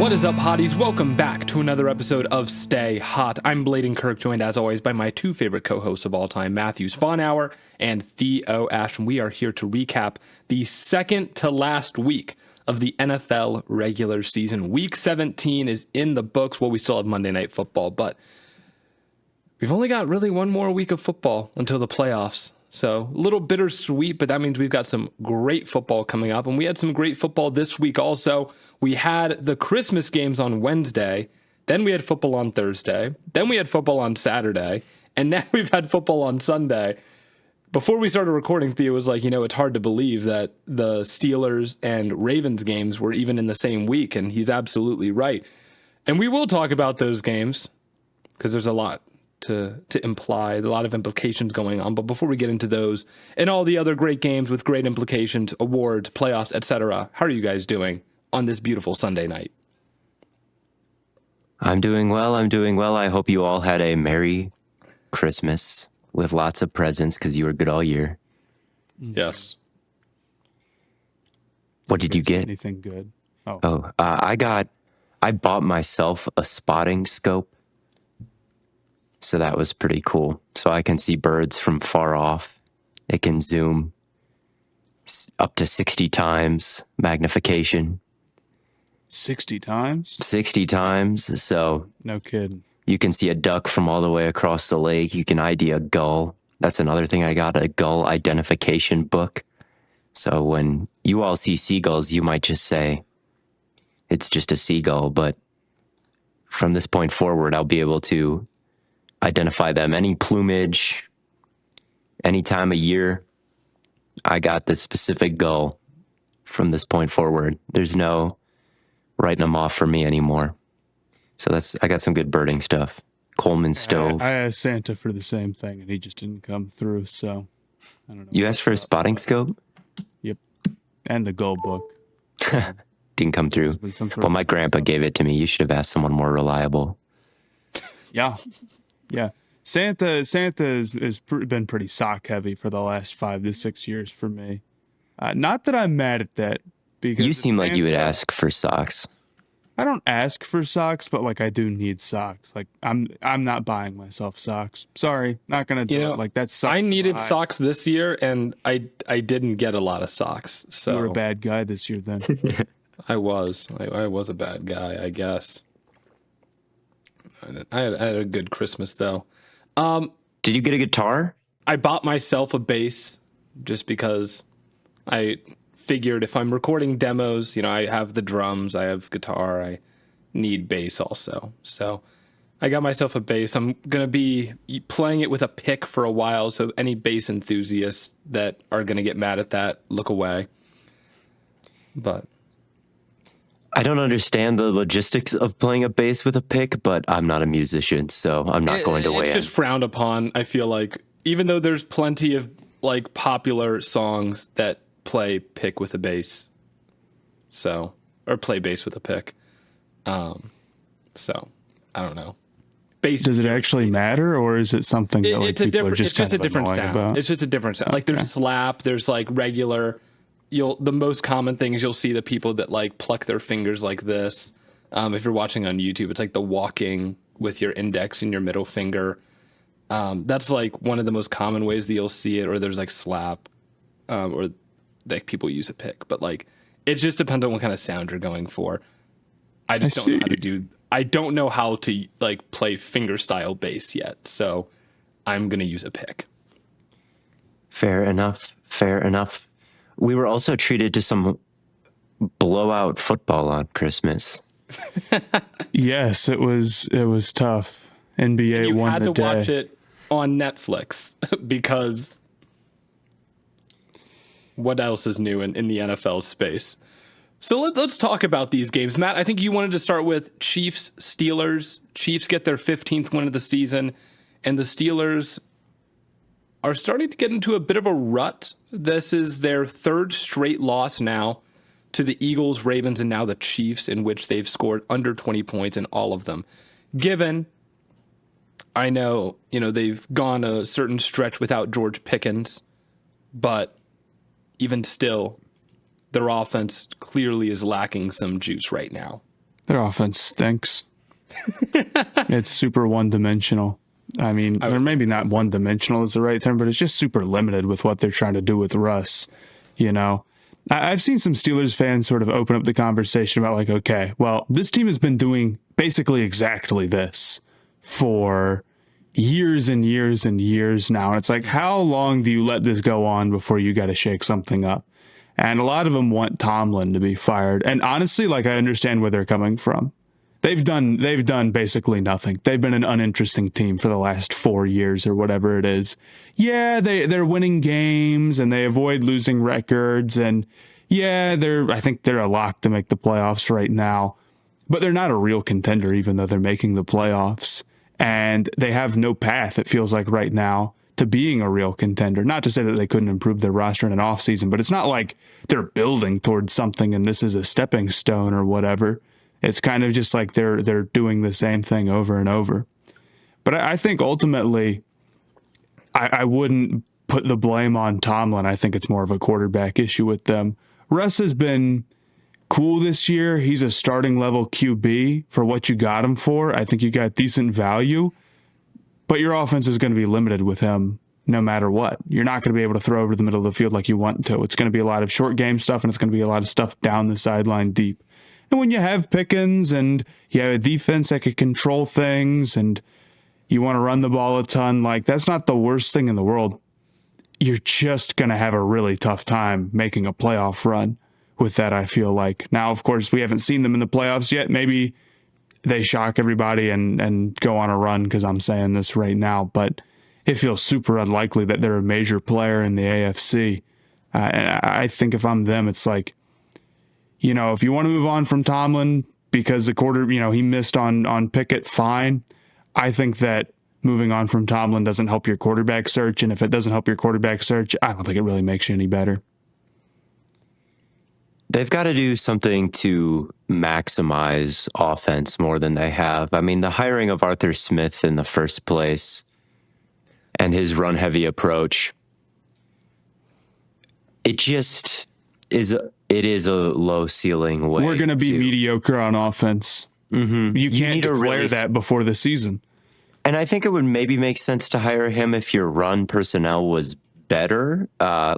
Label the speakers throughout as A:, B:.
A: What is up, hotties? Welcome back to another episode of Stay Hot. I'm Blaiden Kirk, joined as always by my two favorite co-hosts of all time, Matthew Sponhour and Theo Ashton. We are here to recap the second to last week of the NFL regular season. Week 17 is in the books. Well, we still have Monday Night Football, but we've only got really one more week of football until the playoffs. So a little bittersweet, but that means we've got some great football coming up. And we had some great football this week also. We had the Christmas games on Wednesday. Then we had football on Thursday. Then we had football on Saturday. And now we've had football on Sunday. Before we started recording, Theo was like, it's hard to believe that the Steelers and Ravens games were even in the same week. And he's absolutely right. And we will talk about those games because there's a lot to imply, a lot of implications going on. But before we get into those and all the other great games with great implications, awards, playoffs, etc., how are you guys doing on this beautiful Sunday night?
B: I'm doing well. I hope you all had a Merry Christmas with lots of presents because you were good all year.
A: Yes.
B: What did you get?
C: Anything good?
B: I bought myself a spotting scope. So that was pretty cool. So I can see birds from far off. It can zoom up to 60 times magnification.
C: 60 times?
B: 60 times. So
C: no kidding.
B: You can see a duck from all the way across the lake. You can ID a gull. That's another thing I got, a gull identification book. So when you all see seagulls, you might just say, it's just a seagull. But from this point forward, I'll be able to identify them. Any plumage, any time of year, I got the specific gull from this point forward. There's no writing them off for me anymore. So I got some good birding stuff. Coleman stove.
C: I asked Santa for the same thing, and he just didn't come through, so I don't know.
B: You asked for a spotting scope?
C: Yep. And the gull book.
B: Didn't come through. Well, my grandpa gave it to me. You should have asked someone more reliable.
C: Yeah. Santa has been pretty sock heavy for the last 5 to 6 years for me. Not that I'm mad at that. Because
B: you seem like you would ask for socks.
C: I don't ask for socks, but like I do need socks. Like I'm not buying myself socks. Sorry, not gonna do it. Like that sucks.
A: I needed socks this year, and I didn't get a lot of socks. So
C: you were a bad guy this year, then.
A: I was a bad guy, I guess. I had a good Christmas though.
B: Did you get a guitar?
A: I bought myself a bass just because I figured if I'm recording demos, I have the drums, I have guitar, I need bass also. So I got myself a bass. I'm going to be playing it with a pick for a while. So any bass enthusiasts that are going to get mad at that, look away. But
B: I don't understand the logistics of playing a bass with a pick, but I'm not a musician, so I'm not going to weigh in.
A: It's just frowned upon. I feel like even though there's plenty of like popular songs that play pick with a bass, or play bass with a pick. So I don't know. Bass.
C: Does it actually matter, or is it something that like people are just kind of annoying about?
A: It's just a different sound. Okay. Like there's slap, there's like regular. The most common thing is you'll see the people that like pluck their fingers like this. If you're watching on YouTube, it's like the walking with your index and your middle finger. That's like one of the most common ways that you'll see it. Or there's like slap, or like people use a pick. But like it just depends on what kind of sound you're going for. I just don't know how to do. I don't know how to like play finger style bass yet, so I'm gonna use a pick.
B: Fair enough. We were also treated to some blowout football on Christmas.
C: Yes, it was tough. NBA won the day.
A: You had to watch it on Netflix because what else is new in the NFL space? So let's talk about these games. Matt, I think you wanted to start with Chiefs-Steelers. Chiefs get their 15th win of the season, and the Steelers are starting to get into a bit of a rut. This is their third straight loss now to the Eagles, Ravens, and now the Chiefs, in which they've scored under 20 points in all of them. Given, I know, they've gone a certain stretch without George Pickens, but even still, their offense clearly is lacking some juice right now.
C: Their offense stinks. It's super one-dimensional. I mean, or maybe not one-dimensional is the right term, but it's just super limited with what they're trying to do with Russ. You know, I've seen some Steelers fans sort of open up the conversation about like, okay, well, this team has been doing basically exactly this for years and years and years now. And it's like, how long do you let this go on before you got to shake something up? And a lot of them want Tomlin to be fired. And honestly, like, I understand where they're coming from. They've done basically nothing. They've been an uninteresting team for the last 4 years or whatever it is. Yeah, they're winning games and they avoid losing records, and yeah, I think they're a lock to make the playoffs right now. But they're not a real contender, even though they're making the playoffs. And they have no path, it feels like right now, to being a real contender. Not to say that they couldn't improve their roster in an offseason, but it's not like they're building towards something and this is a stepping stone or whatever. It's kind of just like they're doing the same thing over and over. But I think ultimately, I wouldn't put the blame on Tomlin. I think it's more of a quarterback issue with them. Russ has been cool this year. He's a starting level QB for what you got him for. I think you got decent value, but your offense is going to be limited with him no matter what. You're not going to be able to throw over the middle of the field like you want to. It's going to be a lot of short game stuff, and it's going to be a lot of stuff down the sideline deep. And when you have Pickens and you have a defense that can control things and you want to run the ball a ton, like, that's not the worst thing in the world. You're just going to have a really tough time making a playoff run with that, I feel like. Now, of course, we haven't seen them in the playoffs yet. Maybe they shock everybody and go on a run because I'm saying this right now, but it feels super unlikely that they're a major player in the AFC. And I think if I'm them, it's like, you know, if you want to move on from Tomlin because he missed on Pickett, fine. I think that moving on from Tomlin doesn't help your quarterback search. And if it doesn't help your quarterback search, I don't think it really makes you any better.
B: They've got to do something to maximize offense more than they have. I mean, the hiring of Arthur Smith in the first place and his run-heavy approach, it just is a low ceiling way.
C: We're going to be mediocre on offense.
B: Mm-hmm.
C: You can't declare that before the season.
B: And I think it would maybe make sense to hire him if your run personnel was better, but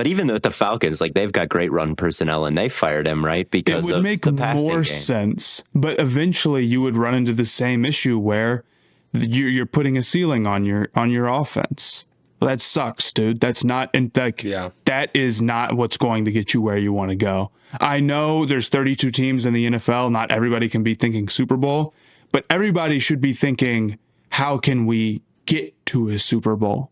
B: even with the Falcons, like, they've got great run personnel and they fired him, right? Because
C: it would make more sense, but eventually you would run into the same issue where you're putting a ceiling on your offense. Well, that sucks, dude. That's not that is not what's going to get you where you want to go. I know there's 32 teams in the NFL. Not everybody can be thinking Super Bowl, but everybody should be thinking, how can we get to a Super Bowl?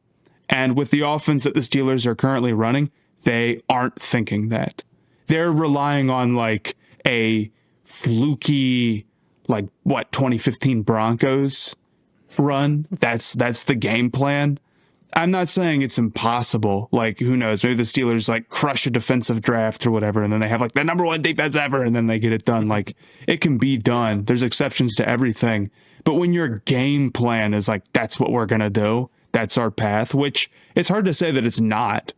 C: And with the offense that the Steelers are currently running, they aren't thinking that. They're relying on like a fluky, 2015 Broncos run. That's the game plan. I'm not saying it's impossible. Like, who knows? Maybe the Steelers like crush a defensive draft or whatever, and then they have like the number one defense ever, and then they get it done. Like, it can be done. There's exceptions to everything. But when your game plan is like, that's what we're going to do, that's our path, which it's hard to say that it's not.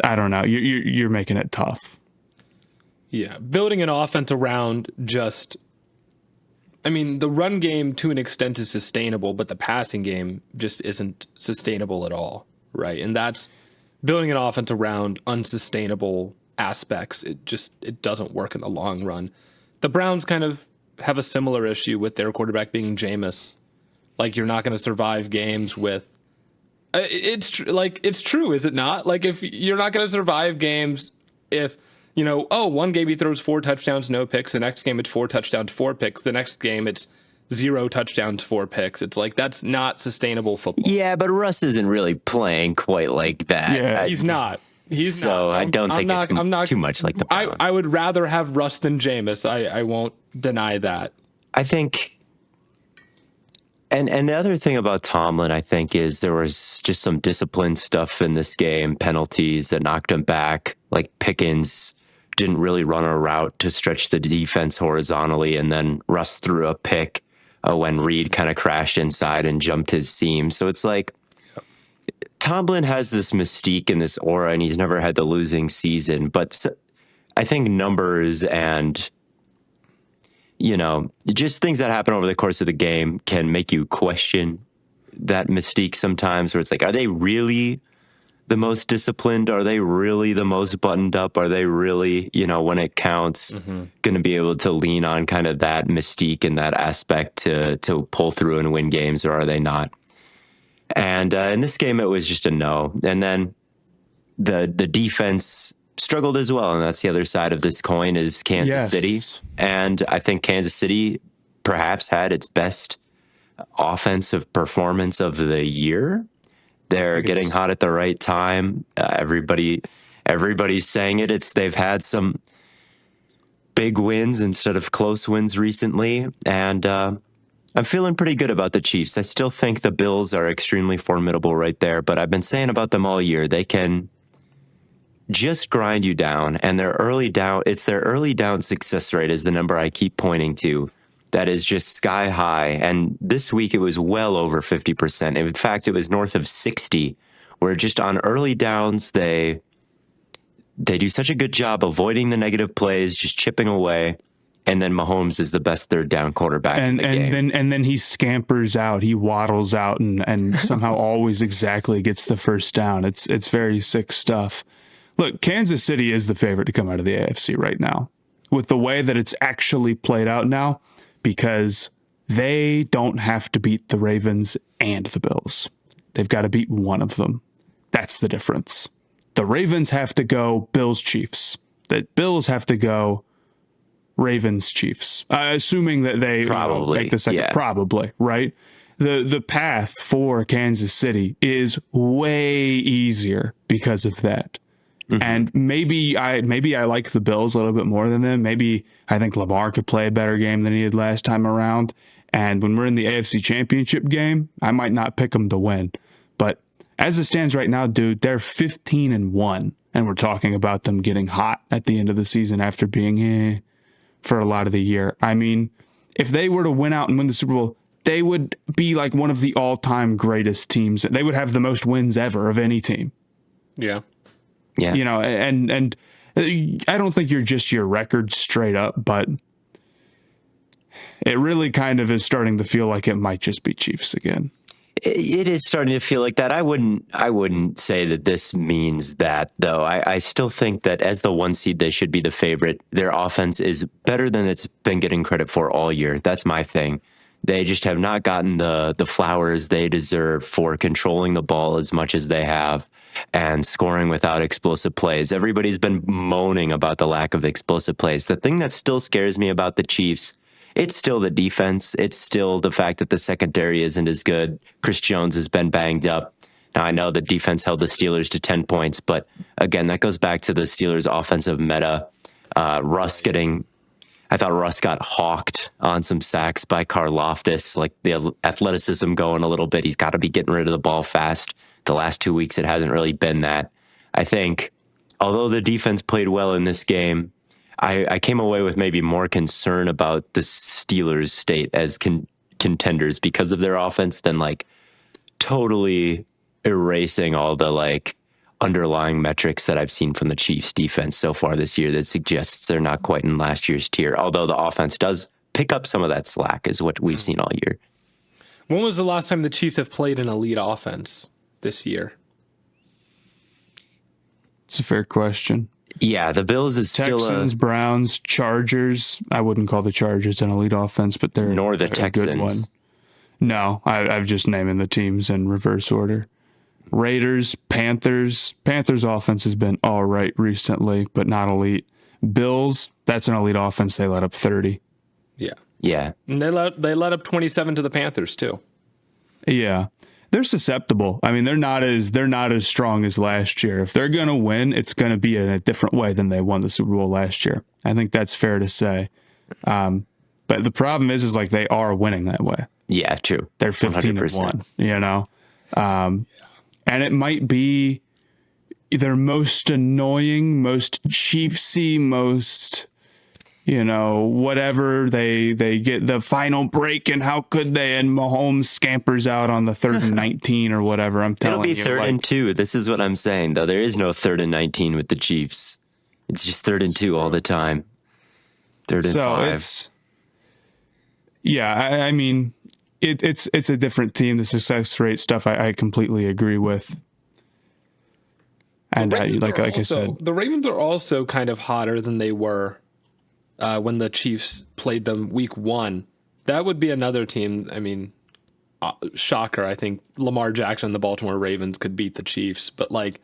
C: I don't know. You're making it tough.
A: Yeah. Building an offense around the run game to an extent is sustainable, but the passing game just isn't sustainable at all, right? And that's building an offense around unsustainable aspects. It doesn't work in the long run. The Browns kind of have a similar issue with their quarterback being Jameis. Like, you're not going to survive games with... It's true, is it not? Like, if you're not going to survive games if... one game he throws 4 touchdowns, no picks. The next game it's 4 touchdowns, 4 picks. The next game it's 0 touchdowns, 4 picks. It's like, that's not sustainable football.
B: Yeah, but Russ isn't really playing quite like that.
A: Yeah, he's not.
B: So I don't think it's too much like the Browns.
A: I would rather have Russ than Jameis. I won't deny that.
B: I think... And the other thing about Tomlin, I think, is there was just some discipline stuff in this game, penalties that knocked him back. Like, Pickens didn't really run a route to stretch the defense horizontally, and then Russ threw a pick when Reed kind of crashed inside and jumped his seam. So it's like, Tomlin has this mystique and this aura, and he's never had the losing season. But I think numbers and just things that happen over the course of the game can make you question that mystique sometimes, where it's like, are they really the most disciplined? Are they really the most buttoned up? Are they really, when it counts, going to be able to lean on kind of that mystique and that aspect to pull through and win games, or are they not? And in this game, it was just a no. And then the defense struggled as well, and that's the other side of this coin is Kansas City. And I think Kansas City perhaps had its best offensive performance of the year. They're getting hot at the right time. Everybody's saying it. They've had some big wins instead of close wins recently, and I'm feeling pretty good about the Chiefs. I still think the Bills are extremely formidable right there, but I've been saying about them all year, they can just grind you down, and their early down success rate is the number I keep pointing to. That is just sky high. And this week it was well over 50%. In fact, it was north of 60, where just on early downs, they do such a good job avoiding the negative plays, just chipping away. And then Mahomes is the best third down quarterback in the game.
C: Then he scampers out, he waddles out and somehow always exactly gets the first down. It's very sick stuff. Look, Kansas City is the favorite to come out of the AFC right now, with the way that it's actually played out now, because they don't have to beat the Ravens and the Bills. They've got to beat one of them. That's the difference. The Ravens have to go Bills Chiefs. The Bills have to go Ravens Chiefs. Assuming that they
B: probably
C: make the second, probably, right? The path for Kansas City is way easier because of that. Mm-hmm. And maybe I like the Bills a little bit more than them. Maybe I think Lamar could play a better game than he did last time around. And when we're in the AFC Championship game, I might not pick them to win. But as it stands right now, dude, they're 15-1, and we're talking about them getting hot at the end of the season after being for a lot of the year. I mean, if they were to win out and win the Super Bowl, they would be like one of the all-time greatest teams. They would have the most wins ever of any team.
A: Yeah.
B: Yeah.
C: And I don't think you're just your record straight up, but it really kind of is starting to feel like it might just be Chiefs again.
B: It is starting to feel like that. I wouldn't say that this means that, though. I still think that as the 1 seed, they should be the favorite. Their offense is better than it's been getting credit for all year. That's my thing. They just have not gotten the flowers they deserve for controlling the ball as much as they have and scoring without explosive plays. Everybody's been moaning about the lack of explosive plays. The thing that still scares me about the Chiefs, it's still the defense. It's still the fact that the secondary isn't as good. Chris Jones has been banged up. Now, I know the defense held the Steelers to 10 points, but again, that goes back to the Steelers' offensive meta. I thought Russ got hawked on some sacks by Karlaftis, like the athleticism going a little bit. He's got to be getting rid of the ball fast. The last 2 weeks, it hasn't really been that. I think, although the defense played well in this game, I came away with maybe more concern about the Steelers' state as contenders because of their offense than like totally erasing all the like underlying metrics that I've seen from the Chiefs defense so far this year that suggests they're not quite in last year's tier, although the offense does pick up some of that slack is what we've seen all year.
A: When was the last time the Chiefs have played an elite offense this year?
C: It's a fair question.
B: Yeah, the Bills is
C: Texans,
B: still
C: Browns, Chargers. I wouldn't call the Chargers an elite offense, but they're
B: nor the
C: a
B: Texans.
C: Good one. No, I've just naming the teams in reverse order. Raiders, Panthers. Panthers offense has been all right recently, but not elite. Bills, that's an elite offense. They let up 30.
B: Yeah.
A: And they let up 27 to the Panthers too.
C: Yeah. They're susceptible. I mean, they're not as strong as last year. If they're going to win, it's going to be in a different way than they won the Super Bowl last year. I think that's fair to say. But the problem is like they are winning that way.
B: Yeah, true.
C: They're 15-1, you know? And it might be their most annoying, most Chiefsy, most, whatever. They get the final break, and how could they? And Mahomes scampers out on the 3rd and 19 or whatever. I'm telling you.
B: It'll be 3rd and 2. This is what I'm saying, though. There is no 3rd and 19 with the Chiefs. It's just 3rd and 2 all the time. 3rd and 5.
C: Yeah, I mean, it's a different team. The success rate stuff, I completely agree with. And like I said,
A: the Ravens are also kind of hotter than they were when the Chiefs played them week 1. That would be another team. I mean, shocker. I think Lamar Jackson and the Baltimore Ravens could beat the Chiefs, but like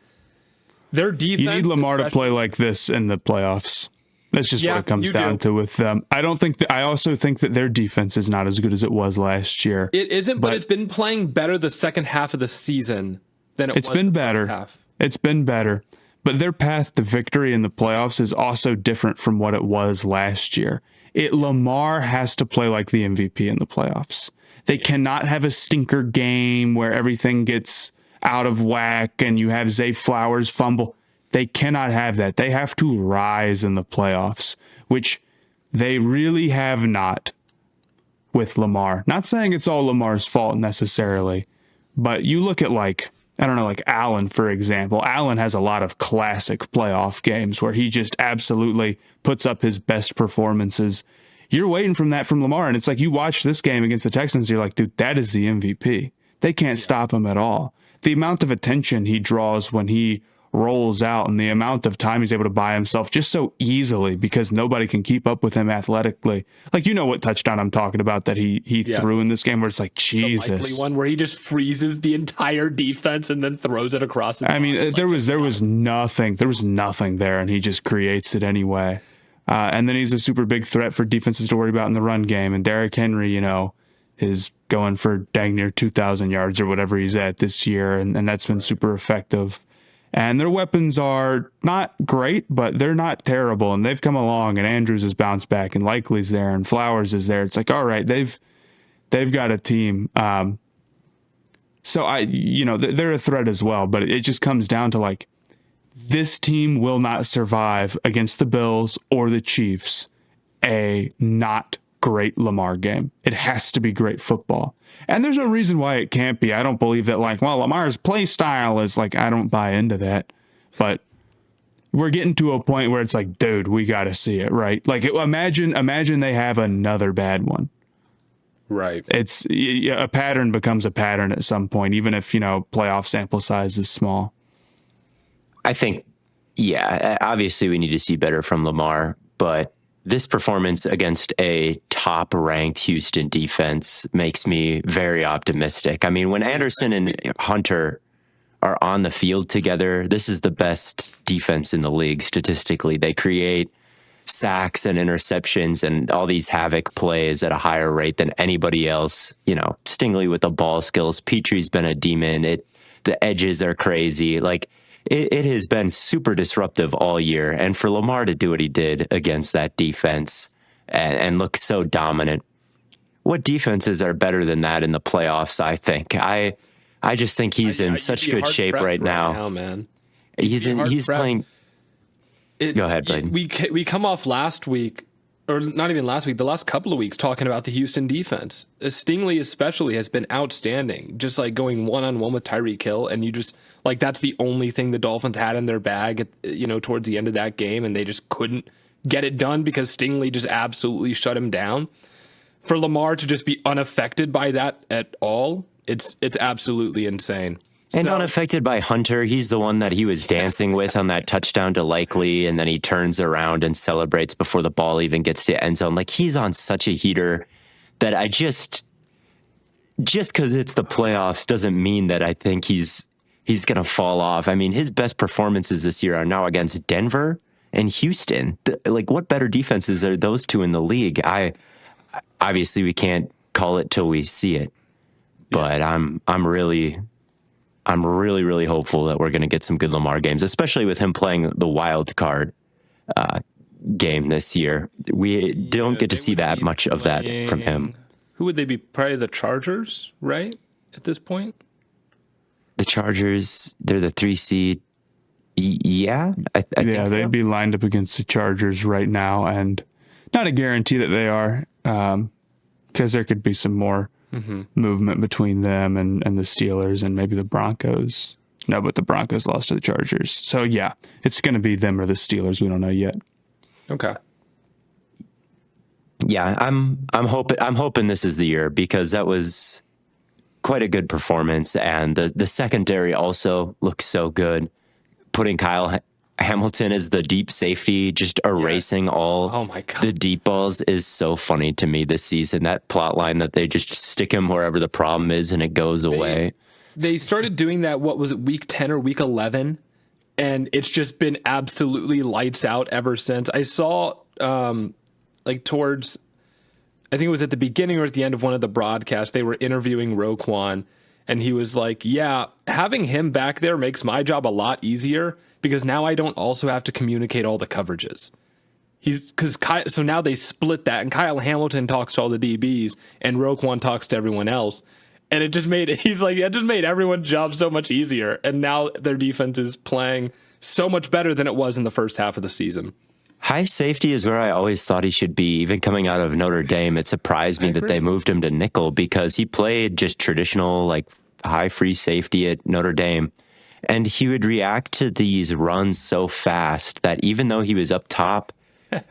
A: their defense.
C: You need Lamar to play like this in the playoffs. That's just what it comes down to with them. I don't think I also think that their defense is not as good as it was last year.
A: It isn't, but it's been playing better the second half of the season than it was.
C: It's been better. It's been better. But their path to victory in the playoffs is also different from what it was last year. Lamar has to play like the MVP in the playoffs. They cannot have a stinker game where everything gets out of whack and you have Zay Flowers fumble. They cannot have that. They have to rise in the playoffs, which they really have not with Lamar. Not saying it's all Lamar's fault necessarily, but you look at like Allen, for example. Allen has a lot of classic playoff games where he just absolutely puts up his best performances. You're waiting from Lamar, and it's like you watch this game against the Texans, you're like, dude, that is the MVP. They can't stop him at all. The amount of attention he draws when he rolls out and the amount of time he's able to buy himself just so easily because nobody can keep up with him athletically. Like, you know what touchdown I'm talking about that he threw in this game where it's like, Jesus.
A: The likely one where he just freezes the entire defense and then throws it across the
C: there was nothing there and he just creates it anyway. And then he's a super big threat for defenses to worry about in the run game. And Derrick Henry, is going for dang near 2,000 yards or whatever he's at this year. And that's been super effective. And their weapons are not great, but they're not terrible. And they've come along, and Andrews has bounced back, and Likely's there, and Flowers is there. It's like, all right, they've got a team. So they're a threat as well. But it just comes down to like, this team will not survive against the Bills or the Chiefs a not great Lamar game. It has to be great football. And there's no reason why it can't be. I don't believe that Lamar's play style is like, I don't buy into that. But we're getting to a point where it's like, dude, we got to see it, right? Like imagine they have another bad one.
A: Right.
C: It's a pattern becomes a pattern at some point, even if, playoff sample size is small.
B: I think, obviously we need to see better from Lamar, but this performance against a top-ranked Houston defense makes me very optimistic. I mean, when Anderson and Hunter are on the field together, this is the best defense in the league statistically. They create sacks and interceptions and all these havoc plays at a higher rate than anybody else. Stingley with the ball skills. Petrie's been a demon. The edges are crazy. Like, it has been super disruptive all year. And for Lamar to do what he did against that defense and look so dominant, what defenses are better than that in the playoffs, I think? I just think he's in such good shape right now,
A: man.
B: He's playing. Go ahead, Blaiden.
A: We come off last week, or not even last week, the last couple of weeks talking about the Houston defense. Stingley especially has been outstanding, just like going one-on-one with Tyreek Hill, and you just like that's the only thing the Dolphins had in their bag, towards the end of that game, and they just couldn't get it done because Stingley just absolutely shut him down. For Lamar to just be unaffected by that at all, it's absolutely insane.
B: And unaffected by Hunter, he's the one that he was dancing with on that touchdown to Likely, and then he turns around and celebrates before the ball even gets to the end zone. Like, he's on such a heater that I just because it's the playoffs doesn't mean that I think he's going to fall off. I mean, his best performances this year are now against Denver and Houston. What better defenses are those two in the league? Obviously we can't call it till we see it, but I'm really hopeful that we're going to get some good Lamar games, especially with him playing the wild card game this year. We don't get to see that much of that from him.
A: Who would they be? Probably the Chargers, right? At this point?
B: The Chargers, they're the 3 seed. I think so.
C: They'd be lined up against the Chargers right now, and not a guarantee that they are, because there could be some more movement between them and the Steelers and maybe the Broncos. No, but the Broncos lost to the Chargers. So, it's going to be them or the Steelers. We don't know yet.
A: Okay.
B: Yeah, I'm hoping this is the year, because that was quite a good performance, and the secondary also looks so good. Putting Hamilton as the deep safety, just erasing all
A: Oh my God.
B: the deep balls is so funny to me this season. That plot line that they just stick him wherever the problem is and it goes away.
A: They started doing that, what was it, week 10 or week 11? And it's just been absolutely lights out ever since. I saw, towards, I think it was at the beginning or at the end of one of the broadcasts, they were interviewing Roquan, and he was like, yeah, having him back there makes my job a lot easier, because now I don't also have to communicate all the coverages. So now they split that, and Kyle Hamilton talks to all the DBs, and Roquan talks to everyone else. And it just made everyone's job so much easier. And now their defense is playing so much better than it was in the first half of the season.
B: High safety is where I always thought he should be. Even coming out of Notre Dame, it surprised me that they moved him to nickel, because he played just traditional, like, high free safety at Notre Dame. And he would react to these runs so fast that even though he was up top,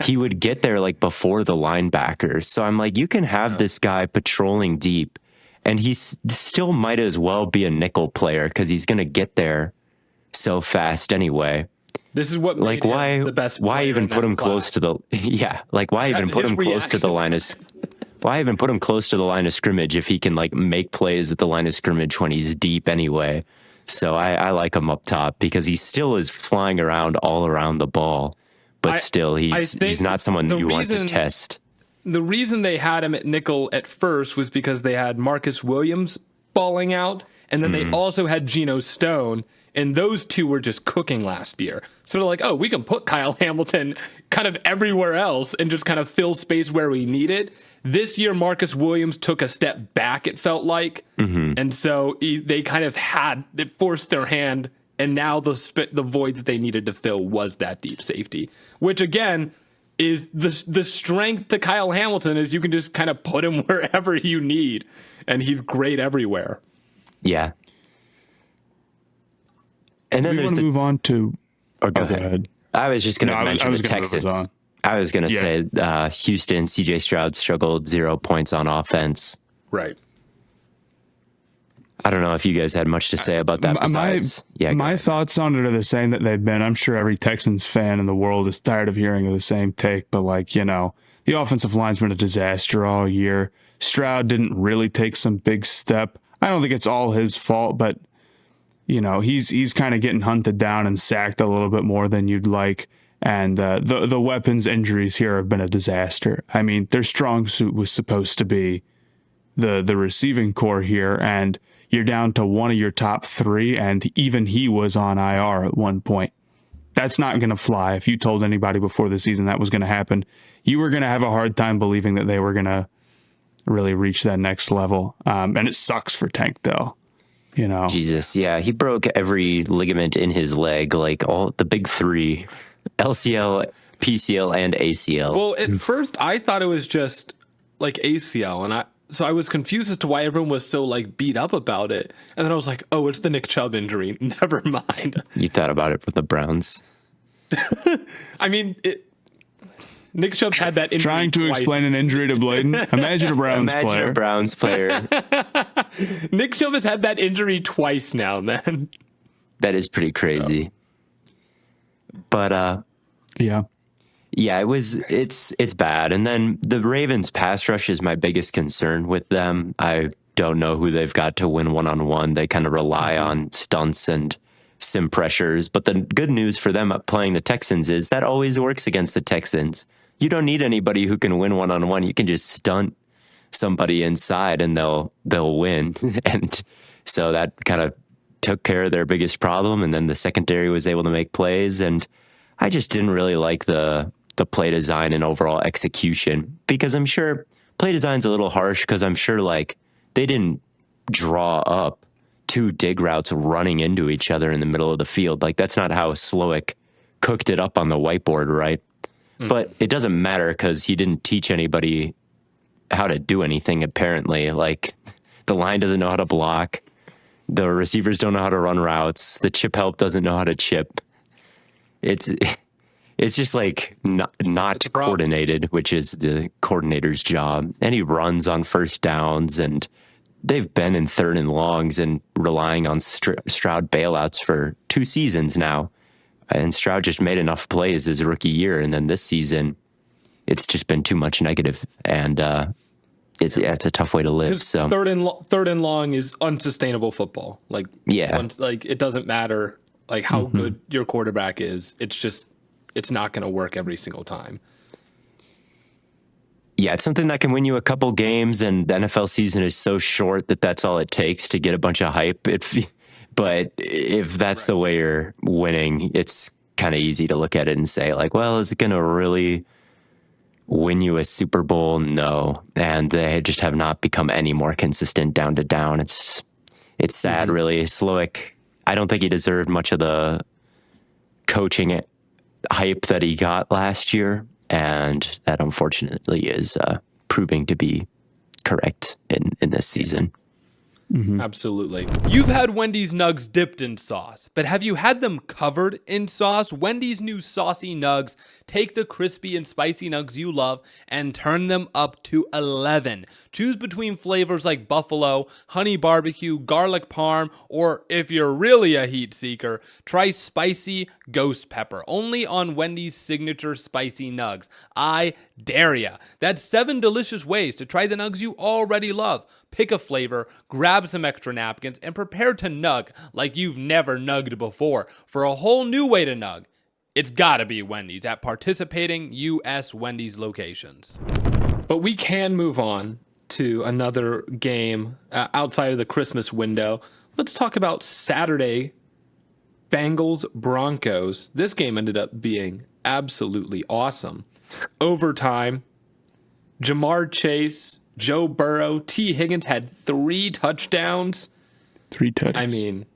B: he would get there like before the linebackers. So I'm like, you can have this guy patrolling deep, and he still might as well be a nickel player, because he's going to get there so fast anyway.
A: This is what made him the best player.
B: Why even put him close to the why even put him close to the line of why even put him close to the line of scrimmage if he can like make plays at the line of scrimmage when he's deep anyway? So I like him up top, because he still is flying around all around the ball, but still he's not someone that you want to test.
A: The reason they had him at nickel at first was because they had Marcus Williams balling out, and then they also had Geno Stone, and those two were just cooking last year. So they're like, oh, we can put Kyle Hamilton kind of everywhere else and just kind of fill space where we need it. This year, Marcus Williams took a step back, it felt like. And so they kind of it forced their hand, and now the void that they needed to fill was that deep safety, which again is the strength to Kyle Hamilton, is you can just kind of put him wherever you need, and he's great everywhere.
B: Yeah. And then
C: we want to move on to.
B: Go ahead. I was just going to mention the Texans. I was going to say Houston, CJ Stroud struggled 0 points on offense.
A: Right.
B: I don't know if you guys had much to say about that. Besides,
C: my thoughts on it are the same that they've been. I'm sure every Texans fan in the world is tired of hearing the same take, but the offensive line's been a disaster all year. Stroud didn't really take some big step. I don't think it's all his fault, but he's kind of getting hunted down and sacked a little bit more than you'd like. And the weapons injuries here have been a disaster. I mean, their strong suit was supposed to be the receiving core here, and you're down to one of your top three, and even he was on IR at one point. That's not going to fly. If you told anybody before the season that was going to happen, you were going to have a hard time believing that they were going to really reach that next level. And it sucks for Tank Dell.
B: Jesus, yeah, he broke every ligament in his leg, like all the big three, LCL, PCL, and ACL.
A: Well, at first I thought it was just like ACL, and I was confused as to why everyone was so like beat up about it. And then I was like, oh, it's the Nick Chubb injury. Never mind.
B: You thought about it for the Browns.
A: I mean, Nick Chubb's had that injury
C: trying to
A: twice.
C: Explain an injury to Blaiden. Imagine a Browns player.
A: Nick Chubb has had that injury twice now, man.
B: That is pretty crazy. But yeah, it's bad. And then the Ravens pass rush is my biggest concern with them. I don't know who they've got to win one-on-one. They kind of rely on stunts and sim pressures. But the good news for them playing the Texans is that always works against the Texans. You don't need anybody who can win one-on-one. You can just stunt somebody inside and they'll win. And so that kind of took care of their biggest problem. And then the secondary was able to make plays. And I just didn't really like the play design and overall execution, because I'm sure play design's a little harsh, because I'm sure like they didn't draw up two dig routes running into each other in the middle of the field. Like that's not how Slowick cooked it up on the whiteboard, right? But it doesn't matter, because he didn't teach anybody how to do anything, apparently. Like the line doesn't know how to block. The receivers don't know how to run routes. The chip help doesn't know how to chip. it's just like not coordinated, which is the coordinator's job. And he runs on first downs, and they've been in third and longs and relying on Stroud bailouts for 2 seasons now. And Stroud just made enough plays his rookie year. And then this season, it's just been too much negative. And it's a tough way to live. So
A: third and long is unsustainable football. Like, it doesn't matter like how good your quarterback is. It's not going to work every single time.
B: Yeah, it's something that can win you a couple games, and the NFL season is so short that that's all it takes to get a bunch of hype. But if that's the way you're winning, it's kind of easy to look at it and say, like, well, is it going to really win you a Super Bowl? No. And they just have not become any more consistent down to down. It's sad, really. Slowick, I don't think he deserved much of the coaching hype that he got last year. And that unfortunately is proving to be correct in this season.
A: Absolutely. You've had Wendy's nugs dipped in sauce, but have you had them covered in sauce? Wendy's new saucy nugs take the crispy and spicy nugs you love and turn them up to 11. Choose between flavors like buffalo, honey barbecue, garlic parm, or if you're really a heat seeker, try spicy ghost pepper, only on Wendy's signature spicy nugs. I dare ya. That's 7 delicious ways to try the nugs you already love. Pick a flavor, grab some extra napkins, and prepare to nug like you've never nugged before. For a whole new way to nug, it's gotta be Wendy's at participating U.S. Wendy's locations. But we can move on to another game outside of the Christmas window. Let's talk about Saturday, Bengals Broncos. This game ended up being absolutely awesome. Overtime, Jamar Chase, Joe Burrow, T. Higgins had 3 touchdowns.
C: 3 tutties.
A: I mean,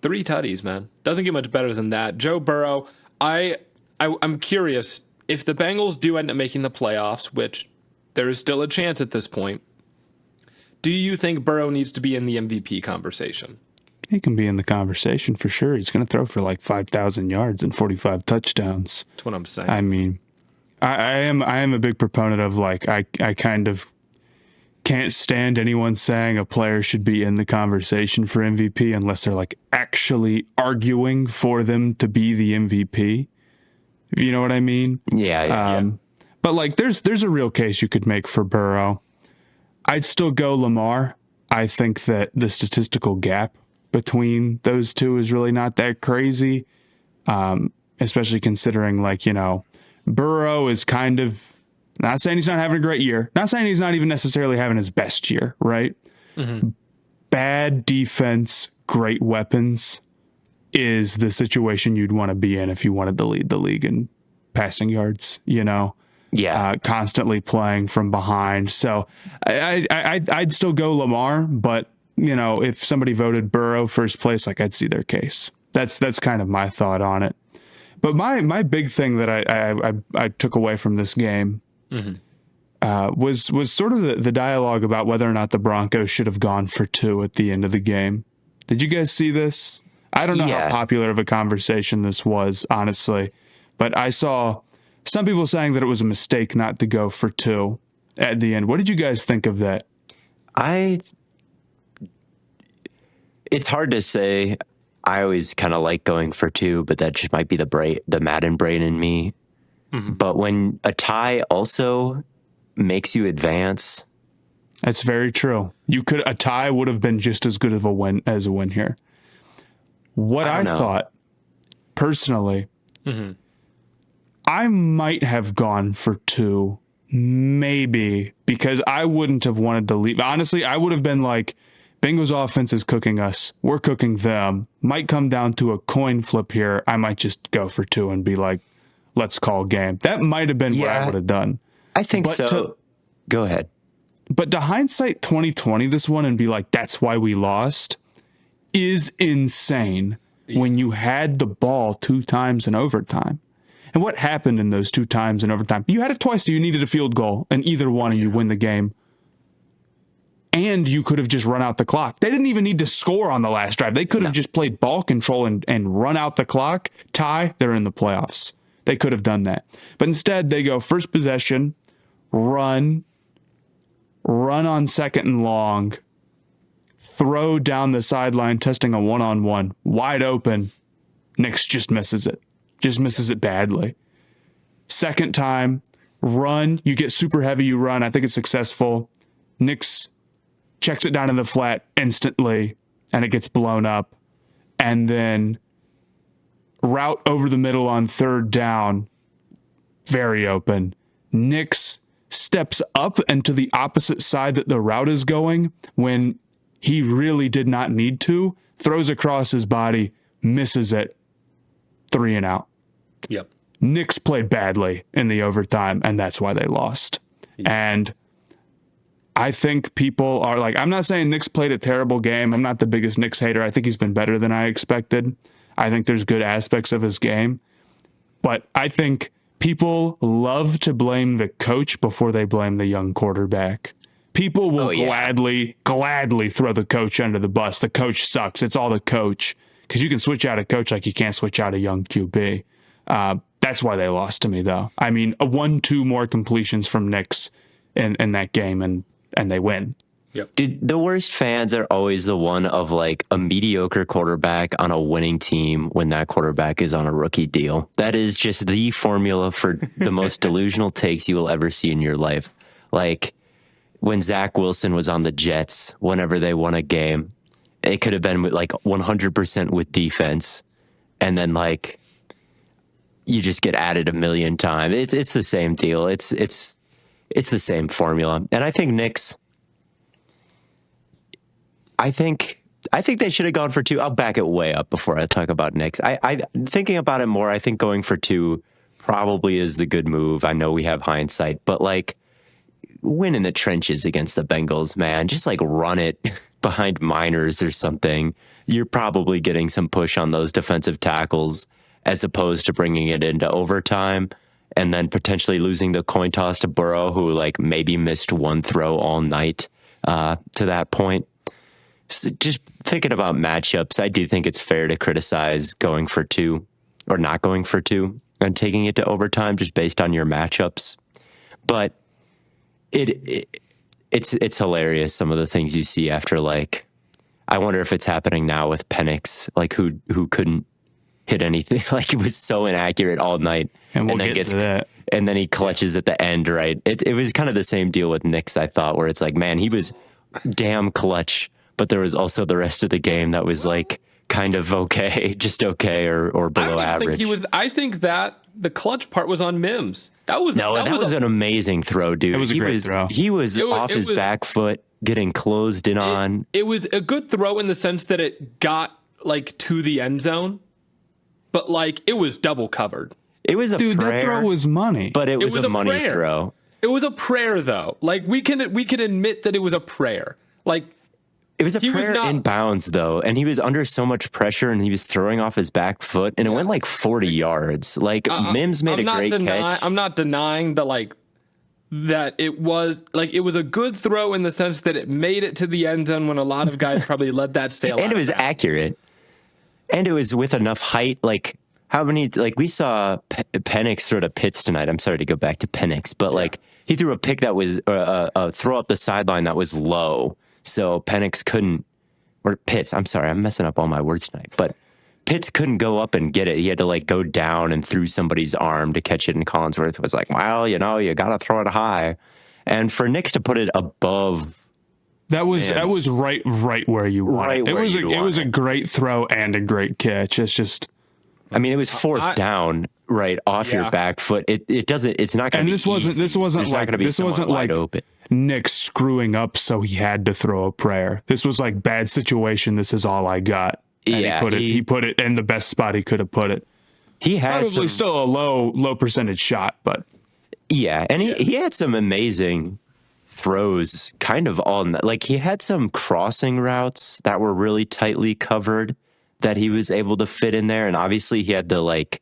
A: 3 tutties, man. Doesn't get much better than that. Joe Burrow, I'm curious, if the Bengals do end up making the playoffs, which there is still a chance at this point, do you think Burrow needs to be in the MVP conversation?
C: He can be in the conversation for sure. He's going to throw for like 5,000 yards and 45 touchdowns.
A: That's what I'm saying.
C: I mean, I am a big proponent of like, I kind of can't stand anyone saying a player should be in the conversation for MVP unless they're like actually arguing for them to be the MVP. You know what I mean?
B: Yeah.
C: But like, there's a real case you could make for Burrow. I'd still go Lamar. I think that the statistical gap between those two is really not that crazy, especially considering like, Burrow is kind of, not saying he's not having a great year, not saying he's not even necessarily having his best year, right? Bad defense, great weapons is the situation you'd want to be in if you wanted to lead the league in passing yards, constantly playing from behind. So I'd still go Lamar, but if somebody voted Burrow first place, like I'd see their case. That's kind of my thought on it. But my big thing that I took away from this game was sort of the dialogue about whether or not the Broncos should have gone for 2 at the end of the game. Did you guys see this? I don't know how popular of a conversation this was, honestly, but I saw some people saying that it was a mistake not to go for 2 at the end. What did you guys think of that?
B: It's hard to say. I always kind of like going for 2, but that just might be the Madden brain in me. But when a tie also makes you advance,
C: that's very true. A tie would have been just as good of a win as a win here. What I thought personally, I might have gone for 2, maybe because I wouldn't have wanted to leave. Honestly, I would have been like, Bengals offense is cooking us. We're cooking them. Might come down to a coin flip here. I might just go for 2 and be like, let's call game. That might have been what I would have done.
B: I think so. Go ahead.
C: But to hindsight 2020 this one and be like, that's why we lost is insane when you had the ball 2 times in overtime. And what happened in those 2 times in overtime? You had it twice. You needed a field goal, and either one and you win the game. And you could have just run out the clock. They didn't even need to score on the last drive. They could have just played ball control and run out the clock. Tie, they're in the playoffs. They could have done that. But instead, they go first possession, run on second and long, throw down the sideline, testing a one-on-one, wide open. Nix just misses it. Just misses it badly. Second time, run. You get super heavy, you run. I think it's successful. Nix checks it down in the flat instantly, and it gets blown up. And then route over the middle on third down, very open. Nix steps up and to the opposite side that the route is going when he really did not need to, throws across his body, misses it, 3 and out.
A: Yep.
C: Nix played badly in the overtime, and that's why they lost. Yeah. And I think people are like, I'm not saying Nix played a terrible game. I'm not the biggest Nix hater. I think he's been better than I expected. I think there's good aspects of his game. But I think people love to blame the coach before they blame the young quarterback. People will gladly throw the coach under the bus. The coach sucks. It's all the coach. Because you can switch out a coach like you can't switch out a young QB. That's why they lost to me, though. I mean, 1-2 more completions from Nix in that game, and they win.
A: Yep.
B: Dude, the worst fans are always the one of like a mediocre quarterback on a winning team when that quarterback is on a rookie deal. That is just the formula for the most delusional takes you will ever see in your life. Like when Zach Wilson was on the Jets, whenever they won a game, it could have been like 100% with defense. And then like you just get added a million times. It's the same deal. It's the same formula. And I think Nix, I think they should have gone for 2. I'll back it way up before I talk about Nix. I thinking about it more, I think going for 2 probably is the good move. I know we have hindsight, but like win in the trenches against the Bengals, man. Just like run it behind minors or something. You're probably getting some push on those defensive tackles as opposed to bringing it into overtime and then potentially losing the coin toss to Burrow, who like maybe missed one throw all night to that point. So just thinking about matchups, I do think it's fair to criticize going for 2 or not going for 2 and taking it to overtime just based on your matchups. But it's hilarious, some of the things you see after, like, I wonder if it's happening now with Penix, like who couldn't hit anything. Like it was so inaccurate all night.
C: And then get to that.
B: And then he clutches at the end, right? It was kind of the same deal with Nix, I thought, where it's like, man, he was damn clutch, but there was also the rest of the game that was like kind of okay, just okay or below average.
A: I think that the clutch part was on Mims. That was
B: an amazing throw, dude.
C: It was a great throw.
B: He was off his back foot, getting closed in on.
A: It was a good throw in the sense that it got like to the end zone, but like it was double covered.
B: It was a prayer.
C: Dude, that throw was money.
B: But it was a money
A: prayer.
B: throw.
A: It was a prayer, though. Like we can admit that it was a prayer. Like
B: it was a prayer in bounds, though, and he was under so much pressure, and he was throwing off his back foot, and it went like 40 yards. Like Mims made a great catch.
A: I'm not denying that it was a good throw in the sense that it made it to the end zone when a lot of guys probably let that sail.
B: And it was accurate, and it was with enough height. Like how many? Like we saw Penix throw to Pitts tonight. I'm sorry to go back to Penix, but like he threw a pick that was a throw up the sideline that was low. So Penix couldn't, or Pitts, I'm sorry, I'm messing up all my words tonight, but Pitts couldn't go up and get it. He had to like go down and through somebody's arm to catch it, and Collinsworth was like, well, you got to throw it high. And for Nix to put it above.
C: That was right where you want it. It was a great throw and a great catch. It's just.
B: I mean, it was fourth down right off your back foot. It's not going to be easy.
C: This wasn't like
B: open.
C: Nix screwing up so he had to throw a prayer. This was like bad situation. This is all I got. And he put it in the best spot he could have put it.
B: He had
C: probably still a low percentage shot, but
B: and he had some amazing throws, kind of like he had some crossing routes that were really tightly covered that he was able to fit in there, and obviously he had the like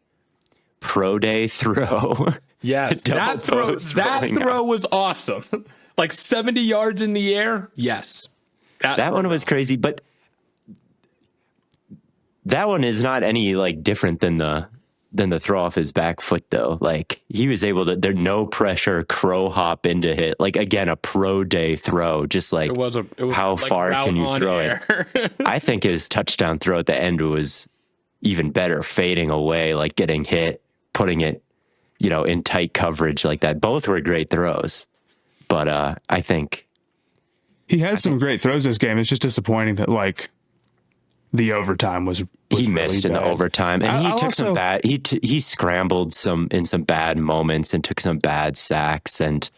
B: pro day throw.
A: Yes, that throw was awesome. Like 70 yards in the air. Yes.
B: That one was crazy, but that one is not any like different than the than the throw off his back foot, though. Like, he was able to, there no pressure, crow hop into hit. Like, again, a pro day throw, just like,
A: It was
B: how
A: like
B: far
A: route
B: can you
A: on
B: throw
A: air.
B: it? I think his touchdown throw at the end was even better, fading away, like getting hit, putting it, in tight coverage like that. Both were great throws. But I think
C: he had some great throws this game. It's just disappointing that like the overtime was
B: he
C: really
B: missed in the
C: bad.
B: overtime, and he took some bad. He scrambled in some bad moments and took some bad sacks, and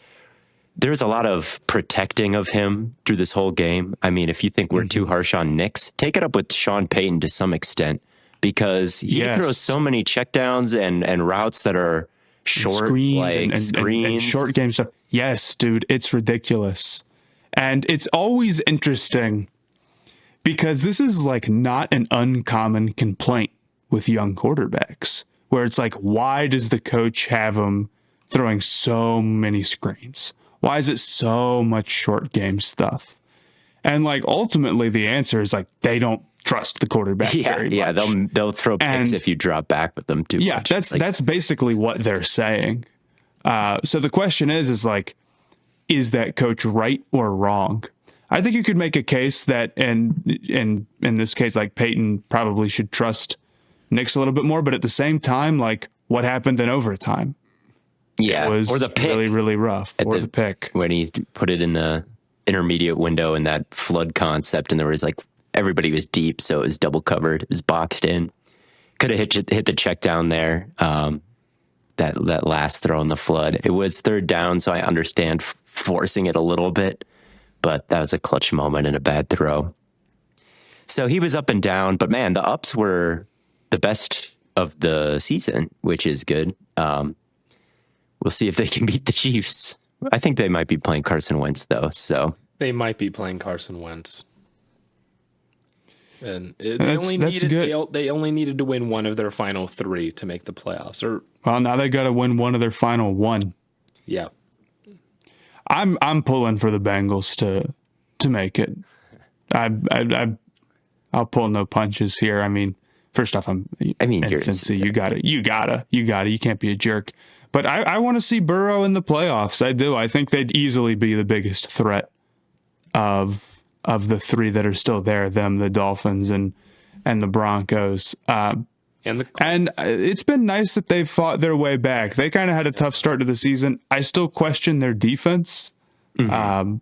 B: there's a lot of protecting of him through this whole game. I mean, if you think we're too harsh on Nix, take it up with Sean Payton to some extent, because he throws so many checkdowns and routes that are short,
C: screens
B: like screens.
C: And short game stuff. Yes, dude, it's ridiculous. And it's always interesting because this is like not an uncommon complaint with young quarterbacks, where it's like, why does the coach have them throwing so many screens? Why is it so much short game stuff? And like ultimately the answer is like they don't trust the quarterback very much.
B: Yeah, they'll throw picks if you drop back with them too much.
C: Yeah, that's basically what they're saying. So the question is like, is that coach right or wrong? I think you could make a case that in this case, like Peyton probably should trust Nix a little bit more, but at the same time, like what happened in overtime?
B: Yeah,
C: it was
B: or the pick.
C: Really, really rough. Or the pick.
B: When he put it in the intermediate window in that flood concept, and there was like everybody was deep, so it was double covered. It was boxed in. Could have hit the check down there. That last throw in the flood. It was third down, so I understand forcing it a little bit, but that was a clutch moment and a bad throw. So he was up and down, but man, the ups were the best of the season, which is good. We'll see if they can beat the Chiefs. I think they might be playing Carson Wentz, though. So
A: they might be playing Carson Wentz. And they only needed to win one of their final three to make the playoffs.
C: Well, now they got to win one of their final one.
A: Yeah,
C: I'm pulling for the Bengals to make it. I'll pull no punches here. I mean, first off, you're Cincy. You gotta. You can't be a jerk. But I want to see Burrow in the playoffs. I do. I think they'd easily be the biggest threat of the three that are still there, them, the Dolphins, and the Broncos. And it's been nice that they've fought their way back. They kind of had a tough start to the season. I still question their defense. Mm-hmm.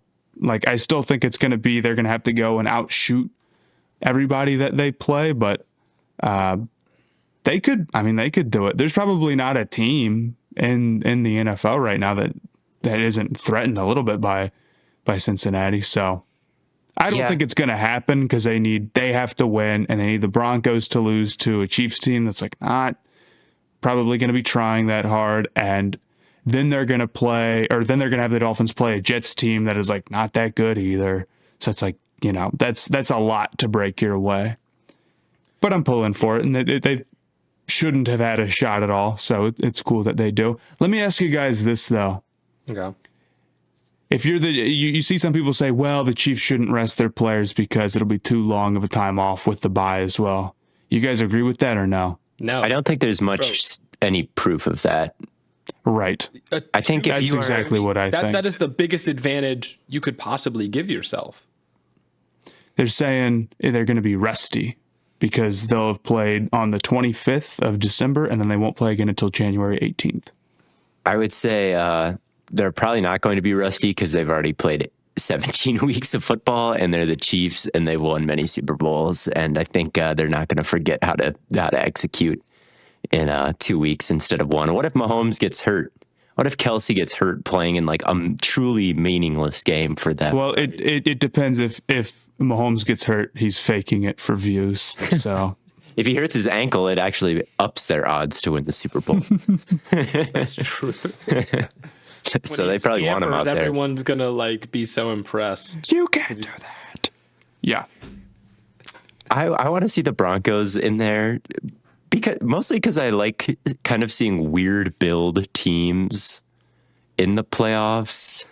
C: I still think it's going to be, they're going to have to go and outshoot everybody that they play, but they could do it. There's probably not a team in the NFL right now that isn't threatened a little bit by Cincinnati. So I don't think it's going to happen because they have to win, and they need the Broncos to lose to a Chiefs team that's like not probably going to be trying that hard, and then they're going to have the Dolphins play a Jets team that is like not that good either. So it's like, that's a lot to break your way. But I'm pulling for it, and they shouldn't have had a shot at all. So it's cool that they do. Let me ask you guys this though.
A: Okay.
C: If you're you see some people say, well, the Chiefs shouldn't rest their players because it'll be too long of a time off with the bye as well. You guys agree with that or no?
A: No.
B: I don't think there's any proof of that.
C: Right.
B: I think
C: that's exactly what I think.
A: That is the biggest advantage you could possibly give yourself.
C: They're saying they're going to be rusty because they'll have played on the 25th of December, and then they won't play again until January 18th.
B: I would say they're probably not going to be rusty because they've already played 17 weeks of football, and they're the Chiefs, and they've won many Super Bowls. And I think they're not going to forget how to execute in 2 weeks instead of one. What if Mahomes gets hurt? What if Kelsey gets hurt playing in like a truly meaningless game for them?
C: Well, it depends. If Mahomes gets hurt, he's faking it for views. So
B: if he hurts his ankle, it actually ups their odds to win the Super Bowl.
A: That's true.
B: So they probably want him out there.
A: Everyone's gonna be so impressed.
C: You can't do that. Yeah,
B: I want to see the Broncos in there mostly because I like kind of seeing weird build teams in the playoffs.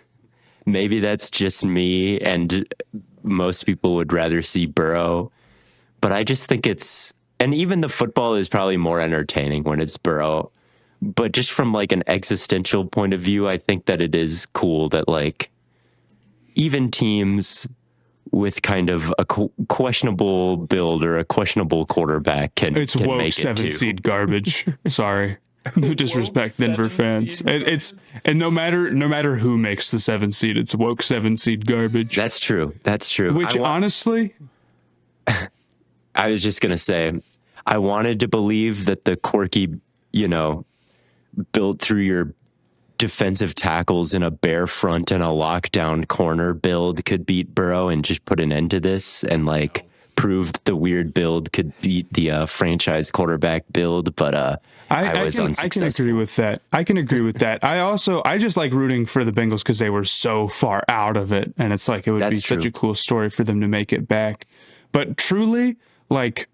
B: Maybe that's just me, and most people would rather see Burrow, but I just think it's And even the football is probably more entertaining when it's Burrow. But just from like an existential point of view, I think that it is cool that like even teams with kind of a questionable build or a questionable quarterback can
C: woke
B: make it too.
C: 7-seed garbage. Sorry. No disrespect, Denver fans. And no matter who makes the 7 seed, it's woke 7-seed garbage.
B: That's true.
C: Which honestly,
B: I was just gonna say, I wanted to believe that the quirky, built through your defensive tackles in a bare front and a lockdown corner build could beat Burrow and just put an end to this, and like prove that the weird build could beat the franchise quarterback build. But I was unsuccessful.
C: I can agree with that. I just like rooting for the Bengals because they were so far out of it, and it's like it would be such a cool story for them to make it back. But truly, like,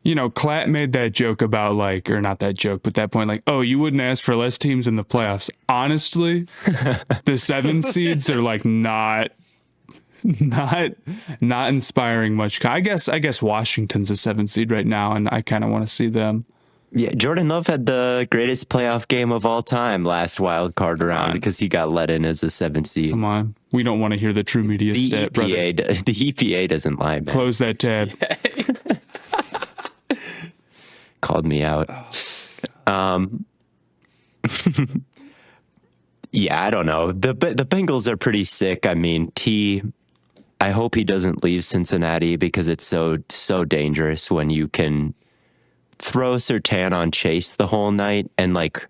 C: Klatt made that joke about like, or not that joke, but that point, like, oh, you wouldn't ask for less teams in the playoffs. Honestly, the 7 seeds are like not inspiring much. I guess Washington's a 7 seed right now, and I kind of want to see them.
B: Yeah, Jordan Love had the greatest playoff game of all time last wild card round because he got let in as a 7 seed.
C: Come on. We don't want to hear the true media stat, brother.
B: The EPA doesn't lie, man.
C: Close that tab.
B: Called me out. Yeah, I don't know. The Bengals are pretty sick. I mean, I hope he doesn't leave Cincinnati because it's so dangerous when you can throw Surtain on Chase the whole night and like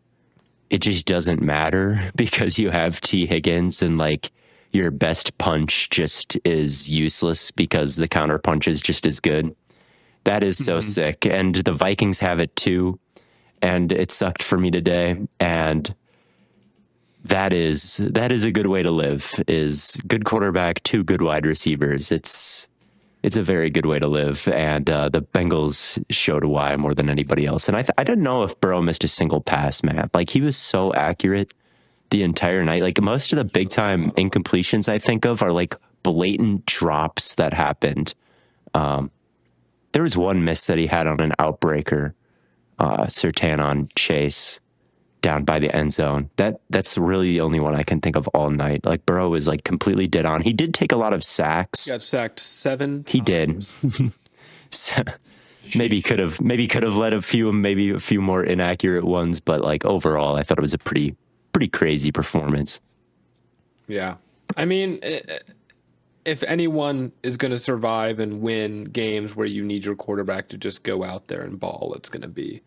B: it just doesn't matter because you have T. Higgins and like your best punch just is useless because the counter punch is just as good. That is so sick. And the Vikings have it too. And it sucked for me today. And that is a good way to live, is good quarterback, 2 good wide receivers. It's a very good way to live. And the Bengals showed why more than anybody else. And I didn't know if Burrow missed a single pass, man. Like he was so accurate the entire night. Like most of the big time incompletions I think of are like blatant drops that happened. There was one miss that he had on an outbreaker, Surtain on Chase down by the end zone. That's really the only one I can think of all night. Like Burrow was like completely dead on. He did take a lot of sacks.
A: He got sacked 7 times.
B: He did. So, maybe could have led a few more inaccurate ones, but like overall, I thought it was a pretty crazy performance.
A: Yeah, I mean, if anyone is going to survive and win games where you need your quarterback to just go out there and ball, it's going to be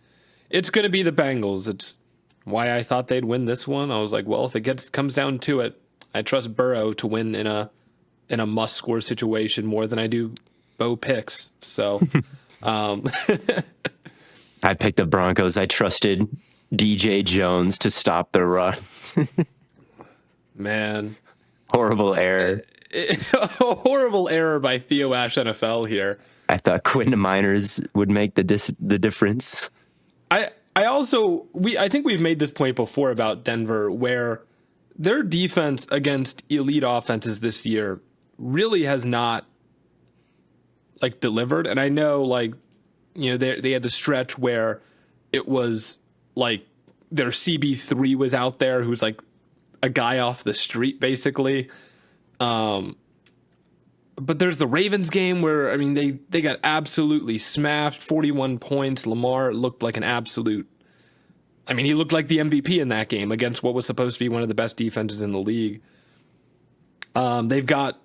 A: the Bengals. It's why I thought they'd win this one. I was like, well, if it comes down to it, I trust Burrow to win in a must score situation more than I do Bo Picks. So,
B: I picked the Broncos. I trusted DJ Jones to stop the run.
A: Man,
B: horrible error.
A: A horrible error by Theo Ash NFL here.
B: I thought Quentin Miners would make the difference.
A: I think we've made this point before about Denver, where their defense against elite offenses this year really has not like delivered. And I know like, they had the stretch where it was like their CB3 was out there, who's like a guy off the street basically. But there's the Ravens game where, I mean, they got absolutely smashed, 41 points. Lamar looked like he looked like the MVP in that game against what was supposed to be one of the best defenses in the league. They got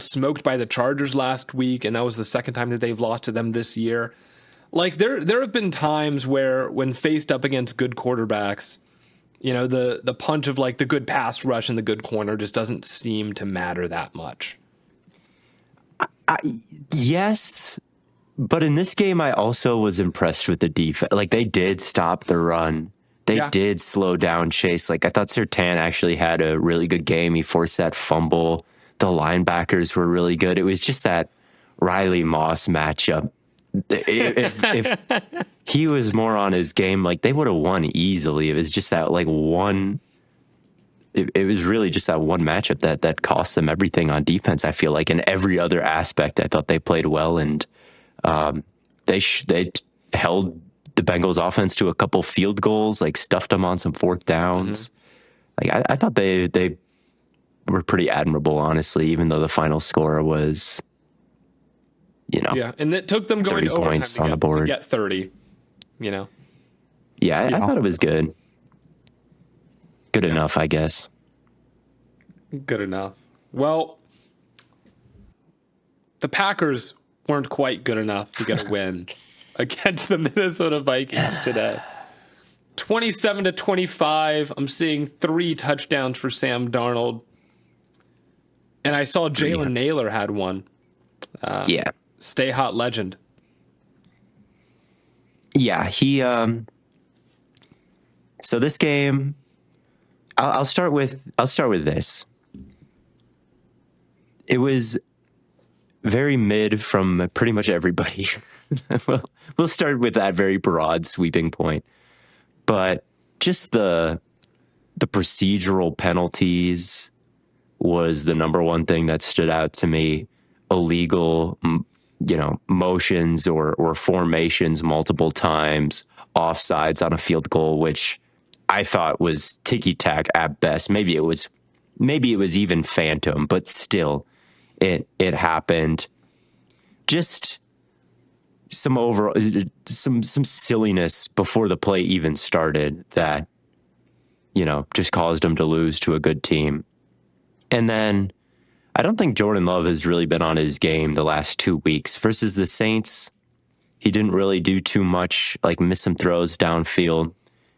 A: smoked by the Chargers last week, and that was the second time that they've lost to them this year. Like there have been times where when faced up against good quarterbacks, the punch of like the good pass rush and the good corner just doesn't seem to matter that much.
B: Yes, but in this game, I also was impressed with the defense. Like they did stop the run. They did slow down Chase. Like I thought Surtain actually had a really good game. He forced that fumble. The linebackers were really good. It was just that Riley Moss matchup. If he was more on his game, like they would have won easily. It was just that like one. It was really just that one matchup that cost them everything on defense. I feel like in every other aspect, I thought they played well, and They held the Bengals offense to a couple field goals, like stuffed them on some fourth downs. Like I thought they were pretty admirable, honestly, even though the final score was,
A: Yeah, and it took them going
B: 30
A: to overtime
B: points on the
A: to
B: board.
A: get 30,
B: Yeah,
C: Yeah.
B: I thought it was good. Good enough, I guess.
A: Good enough. Well, the Packers weren't quite good enough to get a win against the Minnesota Vikings today. 27-25. I'm seeing 3 touchdowns for Sam Darnold. And I saw Jalen Naylor had one.
B: Yeah.
A: Stay hot legend.
B: Yeah, he so this game, I'll start with this. It was very mid from pretty much everybody. We'll start with that very broad sweeping point. But just the procedural penalties was the number one thing that stood out to me. Illegal, motions or formations multiple times, offsides on a field goal, which I thought was ticky-tack at best. Maybe it was even phantom, but still it happened. Just some silliness before the play even started that just caused them to lose to a good team. And then I don't think Jordan Love has really been on his game the last 2 weeks. Versus the Saints, he didn't really do too much, like miss some throws downfield.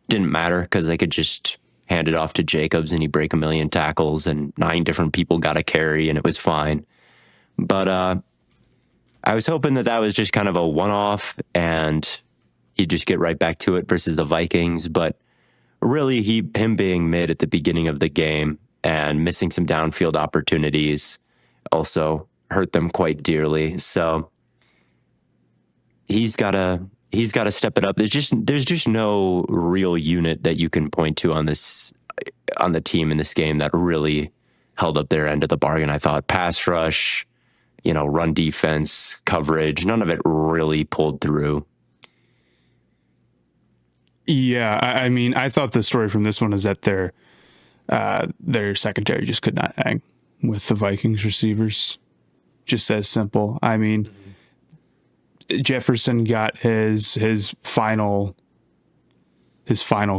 B: Didn't matter because they could just hand it off to Jacobs and he'd break a million tackles and 9 different people got a carry and it was fine. But I was hoping that was just kind of a one-off and he'd just get right back to it versus the Vikings. But really, him being mid at the beginning of the game and missing some downfield opportunities also hurt them quite dearly. So he's got to step it up. There's just no real unit that you can point to on the team in this game that really held up their end of the bargain. I thought pass rush, run defense, coverage, none of it really pulled through.
C: Yeah, I mean, I thought the story from this one is that their secondary just could not hang with the Vikings receivers. Just as simple. I mean, Jefferson got his final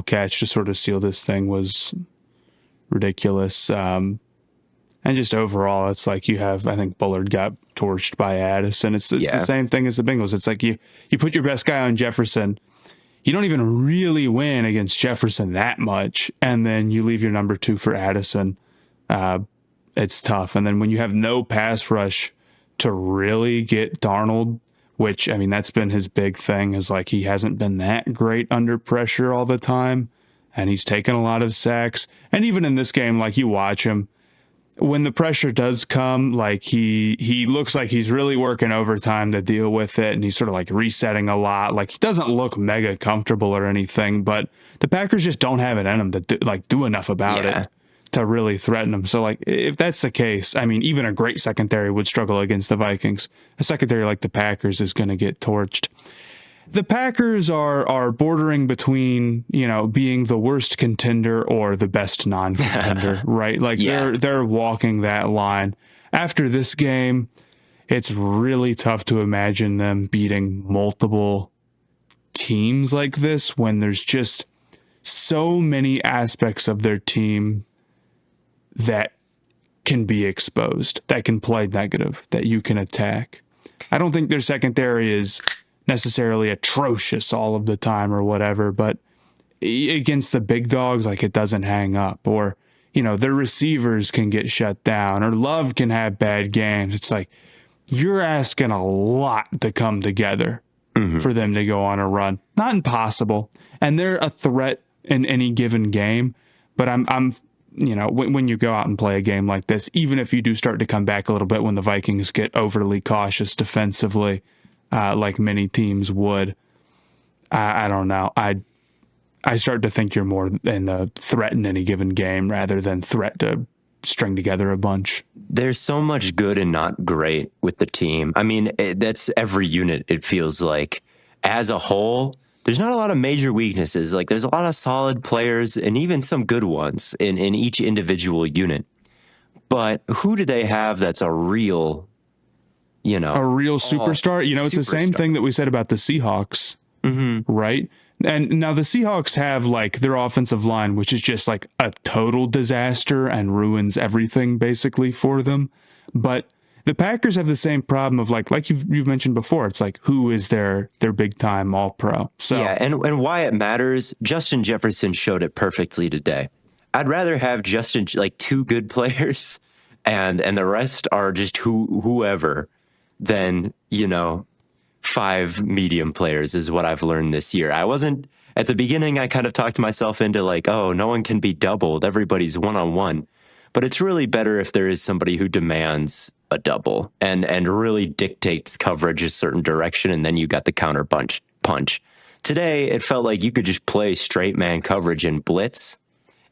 C: catch to sort of seal this thing was ridiculous. And just overall, it's like you have, I think Bullard got torched by Addison. It's the same thing as the Bengals. It's like you put your best guy on Jefferson. You don't even really win against Jefferson that much, and then you leave your number 2 for Addison. It's tough. And then when you have no pass rush to really get Darnold, which, I mean, that's been his big thing, is like he hasn't been that great under pressure all the time, and he's taken a lot of sacks. And even in this game, like you watch him, when the pressure does come, like he looks like he's really working overtime to deal with it, and he's sort of like resetting a lot. Like he doesn't look mega comfortable or anything, but the Packers just don't have it in them to do enough about it to really threaten them. So like if that's the case, I mean, even a great secondary would struggle against the Vikings. A secondary like the Packers is going to get torched. The Packers are bordering between, being the worst contender or the best non-contender, right? Like they're walking that line. After this game, it's really tough to imagine them beating multiple teams like this when there's just so many aspects of their team that can be exposed, that can play negative, that you can attack. I don't think their secondary is necessarily atrocious all of the time or whatever, but against the big dogs, like it doesn't hang up, or their receivers can get shut down, or Love can have bad games. It's like you're asking a lot to come together for them to go on a run. Not impossible, and they're a threat in any given game, but I'm when you go out and play a game like this, even if you do start to come back a little bit when the Vikings get overly cautious defensively, like many teams would, I don't know. I start to think you're more in the threat in any given game rather than threat to string together a bunch.
B: There's so much good and not great with the team. I mean, that's every unit, it feels like. As a whole, there's not a lot of major weaknesses. Like, there's a lot of solid players and even some good ones in each individual unit. But who do they have that's a real,
C: a real superstar? It's the same thing that we said about the Seahawks, right? And now the Seahawks have like their offensive line, which is just like a total disaster and ruins everything basically for them. But the Packers have the same problem of like you've mentioned before. It's like, who is their big time all pro? So
B: yeah, and why it matters, Justin Jefferson showed it perfectly today. I'd rather have Justin, like, 2 good players and the rest are just whoever than, 5 medium players is what I've learned this year. I wasn't, at the beginning, I kind of talked myself into like, oh, no one can be doubled. Everybody's one-on-one. But it's really better if there is somebody who demands a double and really dictates coverage a certain direction, and then you got the counter punch. Today, it felt like you could just play straight man coverage and blitz,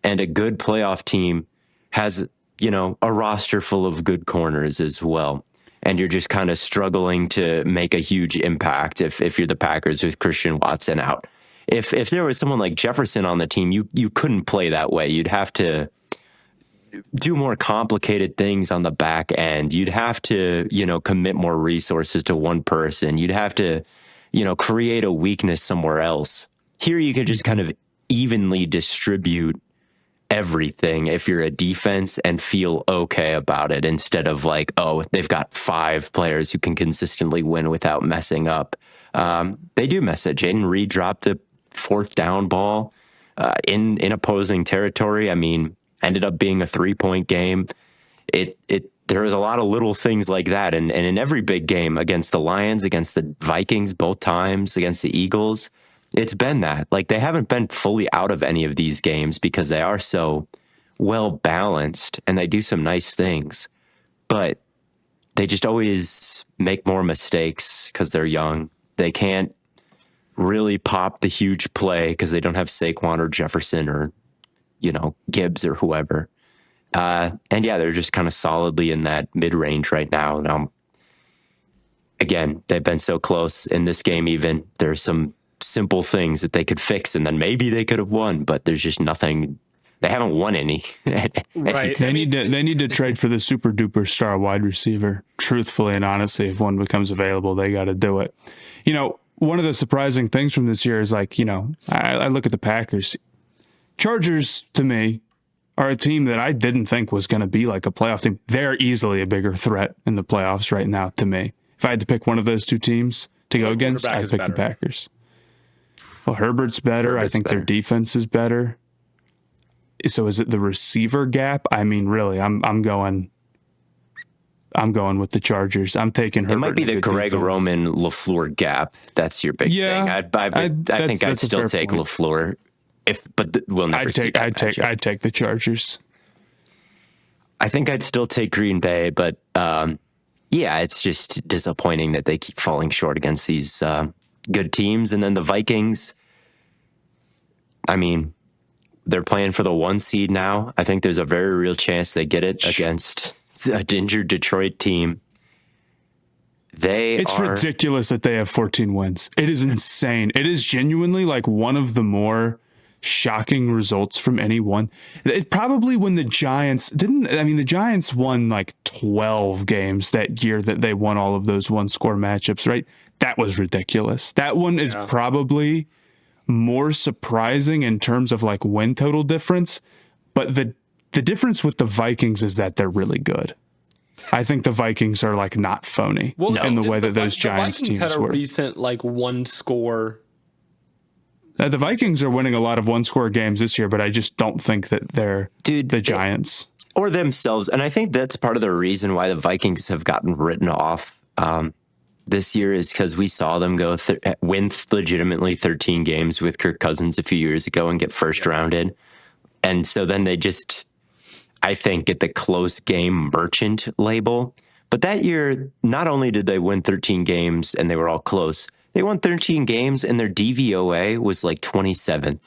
B: and a good playoff team has, a roster full of good corners as well. And you're just kind of struggling to make a huge impact if you're the Packers with Christian Watson out. If there was someone like Jefferson on the team, you couldn't play that way. You'd have to do more complicated things on the back end. You'd have to, commit more resources to one person. You'd have to, create a weakness somewhere else. Here you can just kind of evenly distribute everything if you're a defense and feel okay about it, instead of like, oh, they've got 5 players who can consistently win without messing up. They do mess it. Jaden Reed dropped a 4th down ball in opposing territory. I mean, ended up being a 3-point game. There was a lot of little things like that, and in every big game, against the Lions, against the Vikings, both times, against the Eagles, it's been that. Like, they haven't been fully out of any of these games because they are so well balanced and they do some nice things, but they just always make more mistakes because they're young. They can't really pop the huge play because they don't have Saquon or Jefferson or, Gibbs or whoever. And yeah, they're just kind of solidly in that mid-range right now. Now, again, they've been so close in this game. Even there's some simple things that they could fix, and then maybe they could have won, but there's just nothing. They haven't won any.
A: Right.
C: They need to trade for the super duper star wide receiver. Truthfully and honestly, if one becomes available, they got to do it. One of the surprising things from this year is like, I look at the Packers. Chargers, to me, are a team that I didn't think was going to be like a playoff team. They're easily a bigger threat in the playoffs right now, to me. If I had to pick one of those 2 teams to go against, I'd pick the Packers. Well, Herbert's better. I think their defense is better. So is it the receiver gap? I mean, really, I'm going with the Chargers. I'm taking Herbert.
B: It might be the Greg Roman LaFleur gap. That's your big thing. I think I'd still take LaFleur. We'll never see that matchup.
C: I'd take the Chargers.
B: I think I'd still take Green Bay, but yeah, it's just disappointing that they keep falling short against these good teams. And then the Vikings, I mean, they're playing for the 1 seed now. I think there's a very real chance they get it against an injured Detroit team.
C: It's ridiculous that they have 14 wins. It is insane. It is genuinely like one of the more shocking results from anyone. It probably when the Giants the Giants won like 12 games that year that they won all of those 1-score matchups, right? That was ridiculous. That one is probably more surprising in terms of like win total difference, but the difference with the Vikings is that they're really good. I think the Vikings are like not phony in the way that those Giants teams
A: had a
C: were.
A: Recent like 1-score.
C: The Vikings are winning a lot of 1-score games this year, but I just don't think that they're the Giants.
B: Or themselves. And I think that's part of the reason why the Vikings have gotten written off this year is because we saw them go win legitimately 13 games with Kirk Cousins a few years ago and get first rounded. And so then they just, I think, get the close game merchant label. But that year, not only did they win 13 games and they were all close, they won 13 games and their DVOA was like 27th,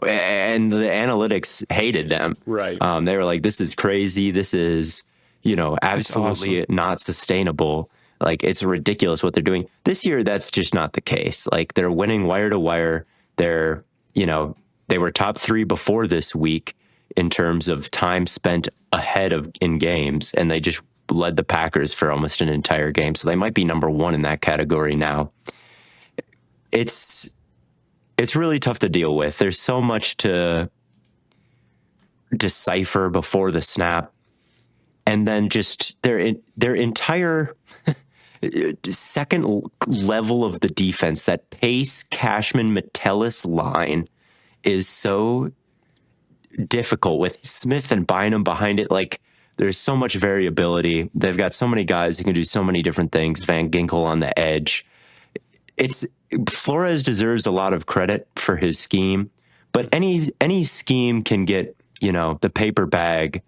B: and the analytics hated them.
A: Right.
B: They were like, "This is crazy. This is, absolutely not sustainable. Like, it's ridiculous what they're doing." This year, that's just not the case. Like, they're winning wire to wire. They're, they were top 3 before this week in terms of time spent ahead of in games, and they just led the Packers for almost an entire game. So they might be number 1 in that category now. It's really tough to deal with. There's so much to decipher before the snap, and then just their entire second level of the defense, that Pace, Cashman, Metellus line is so difficult with Smith and Bynum behind it. Like, there's so much variability. They've got so many guys who can do so many different things. Van Ginkel on the edge. Flores deserves a lot of credit for his scheme, but any scheme can get, the paper bag,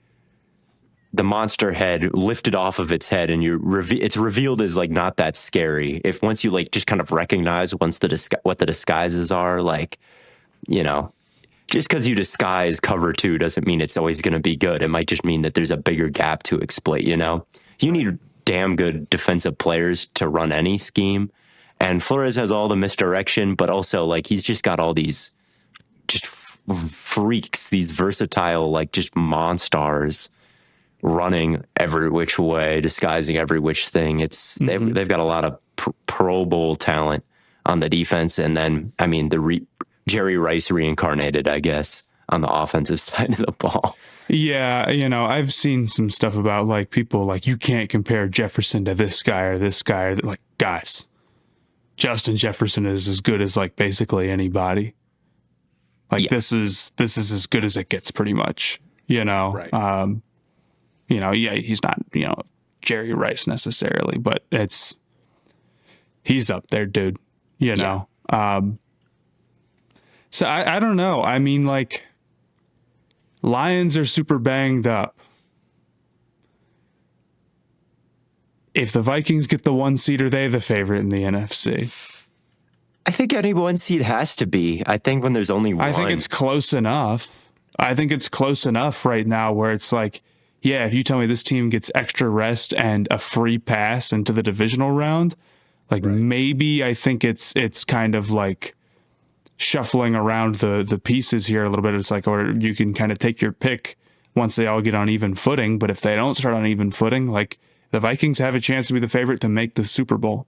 B: the monster head lifted off of its head, and it's revealed as like not that scary. If once you like just kind of recognize what the disguises are, like, just because you disguise cover 2 doesn't mean it's always going to be good. It might just mean that there's a bigger gap to exploit. You need damn good defensive players to run any scheme. And Flores has all the misdirection, but also like he's just got all these just freaks, these versatile, like just monsters running every which way, disguising every which thing. They've got a lot of Pro Bowl talent on the defense. And then, I mean, Jerry Rice reincarnated, I guess, on the offensive side of the ball.
C: Yeah, I've seen some stuff about like people like, you can't compare Jefferson to this guy or this guy. Or like, guys, Justin Jefferson is as good as like basically anybody. Like, yeah. This is as good as it gets, pretty much. Right. Yeah, he's not Jerry Rice necessarily, but he's up there, dude. Yeah. So I don't know. I mean, like, Lions are super banged up. If the Vikings get the 1 seed, are they the favorite in the NFC?
B: I think any 1 seed has to be. I think when there's only one.
C: I think it's close enough. I think it's close enough right now where it's like, yeah, if you tell me this team gets extra rest and a free pass into the divisional round, like, right, maybe I think it's kind of like shuffling around the pieces here a little bit. It's like, or you can kind of take your pick once they all get on even footing. But if they don't start on even footing, like, the Vikings have a chance to be the favorite to make the Super Bowl.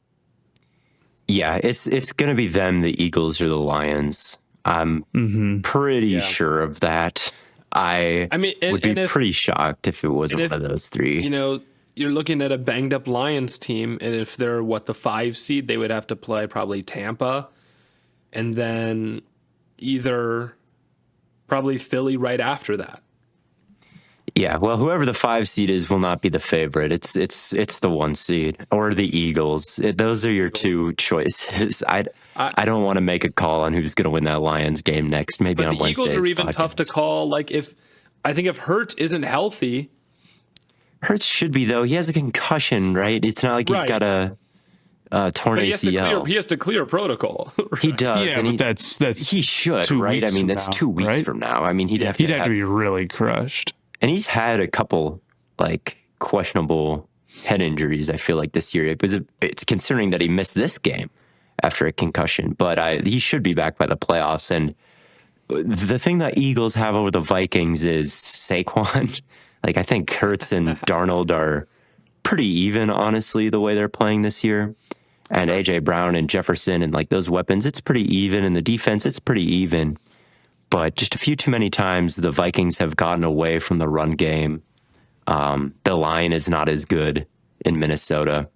B: Yeah, it's going to be them, the Eagles, or the Lions. I'm pretty sure of that. I mean, would be pretty shocked if it wasn't one of those 3.
A: You're looking at a banged up Lions team, and if they're the 5 seed, they would have to play probably Tampa, and then either probably Philly right after that.
B: Yeah, well, whoever the 5 seed is will not be the favorite. It's the 1 seed or the Eagles. Those are your 2 choices. I don't want to make a call on who's going to win that Lions game next. Maybe on Wednesday. The Eagles are even
A: tough to call. Like, if Hurts isn't healthy,
B: Hurts should be, though. He has a concussion, right? It's not like he's got a torn ACL.
A: He has to clear protocol. Right?
B: He does.
C: Yeah,
B: and
C: but that's
B: he should, right? I mean, that's 2 weeks from now. I mean, he'd have to be really crushed. And he's had a couple like questionable head injuries, I feel like, this year. It's concerning that he missed this game after a concussion, but he should be back by the playoffs. And the thing that Eagles have over the Vikings is Saquon. Like, I think Hurts and Darnold are pretty even, honestly, the way they're playing this year. And A.J. Brown and Jefferson and like those weapons, it's pretty even. And the defense, it's pretty even. But just a few too many times, the Vikings have gotten away from the run game. The line is not as good in Minnesota.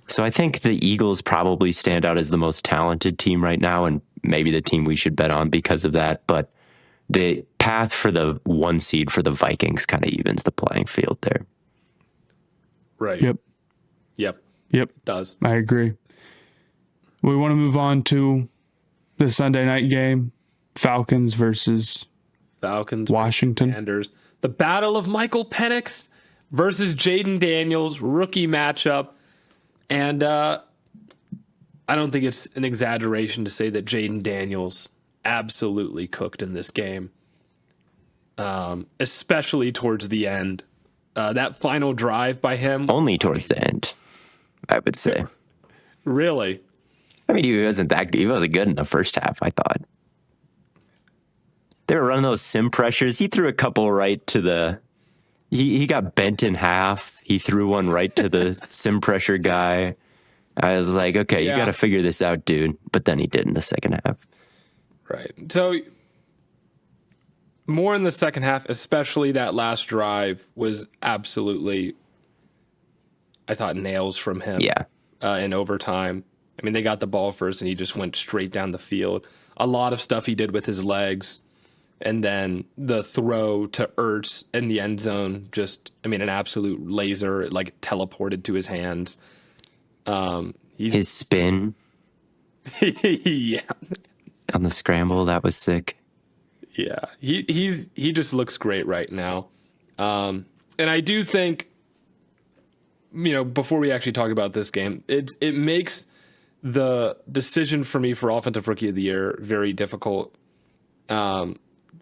B: So I think the Eagles probably stand out as the most talented team right now, and maybe the team we should bet on because of that. But the path for the 1 seed for the Vikings kind of evens the playing field there.
A: Right. Yep.
C: It
A: does.
C: I agree. We want to move on to the Sunday night game. Falcons versus Washington.
A: Commanders. The battle of Michael Penix versus Jaden Daniels, rookie matchup. And I don't think it's an exaggeration to say that Jaden Daniels absolutely cooked in this game, especially towards the end. That final drive by him.
B: Only towards the end, I would say.
A: Really?
B: I mean, he wasn't good in the first half, I thought. They were running those sim pressures. He threw a couple right to the... He got bent in half. He threw one right to the sim pressure guy. I was like, okay, you got to figure this out, dude. But then he did in the second half.
A: Right. So more in the second half, especially that last drive was absolutely, I thought, nails from him.
B: Yeah.
A: In overtime. I mean, they got the ball first and he just went straight down the field. A lot of stuff he did with his legs. And then the throw to Ertz in the end zone, just, I mean, an absolute laser, like teleported to his hands.
B: His spin.
A: Yeah.
B: On the scramble, that was sick.
A: Yeah. He just looks great right now. And I do think, before we actually talk about this game, it makes the decision for me for Offensive Rookie of the Year very difficult.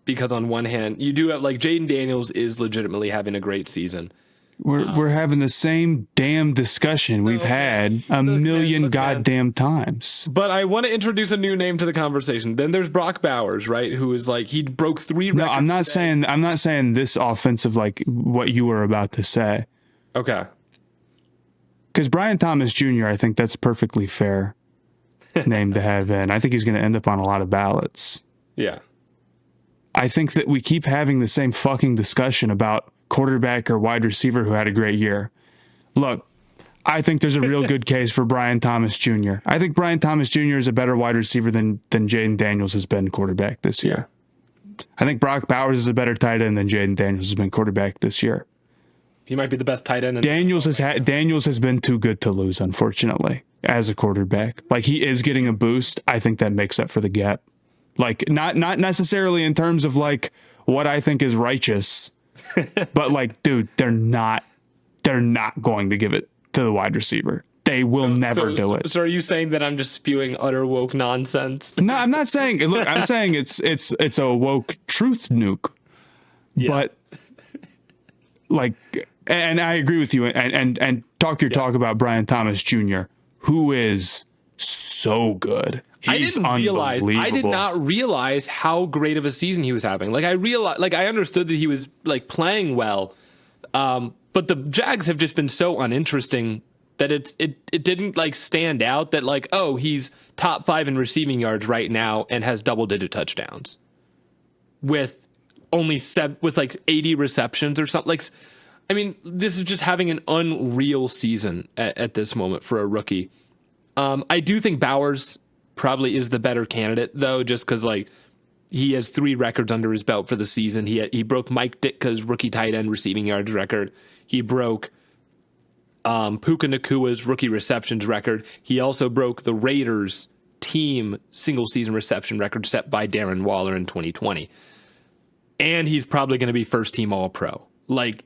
A: Because on one hand, you do have, like, Jaden Daniels is legitimately having a great season.
C: We're having the same damn discussion we've had a million goddamn times.
A: But I want to introduce a new name to the conversation. Then there's Brock Bowers, right? Who is like, he broke 3 records.
C: No, I'm not saying this offensive, like what you were about to say.
A: Okay.
C: Because Brian Thomas Jr., I think that's perfectly fair name to have in. I think he's going to end up on a lot of ballots.
A: Yeah.
C: I think that we keep having the same fucking discussion about quarterback or wide receiver who had a great year. Look, I think there's a real good case for Brian Thomas Jr. I think Brian Thomas Jr. is a better wide receiver than Jaden Daniels has been quarterback this year. I think Brock Bowers is a better tight end than Jaden Daniels has been quarterback this year.
A: He might be the best tight end.
C: Daniels has been too good to lose, unfortunately, as a quarterback. Like, he is getting a boost. I think that makes up for the gap. Like, not necessarily in terms of, like, what I think is righteous, but, like, dude, they're not going to give it to the wide receiver. They will never do it.
A: So are you saying that I'm just spewing utter woke nonsense?
C: No, I'm not saying. Look, I'm saying it's a woke truth nuke. Yeah. But, like, and I agree with you. And talk your talk about Brian Thomas Jr., who is so good. I
A: did not realize how great of a season he was having. Like, I understood that he was, like, playing well, but the Jags have just been so uninteresting that it didn't, like, stand out that, like, oh, he's top 5 in receiving yards right now and has double-digit touchdowns with only with like 80 receptions or something. Like, I mean, this is just having an unreal season at this moment for a rookie. I do think Bowers probably is the better candidate, though, just because, like, he has 3 records under his belt for the season. He broke Mike Ditka's rookie tight end receiving yards record. He broke Puka Nakua's rookie receptions record. He also broke the Raiders team single season reception record set by Darren Waller in 2020. And he's probably going to be first team All-Pro. Like,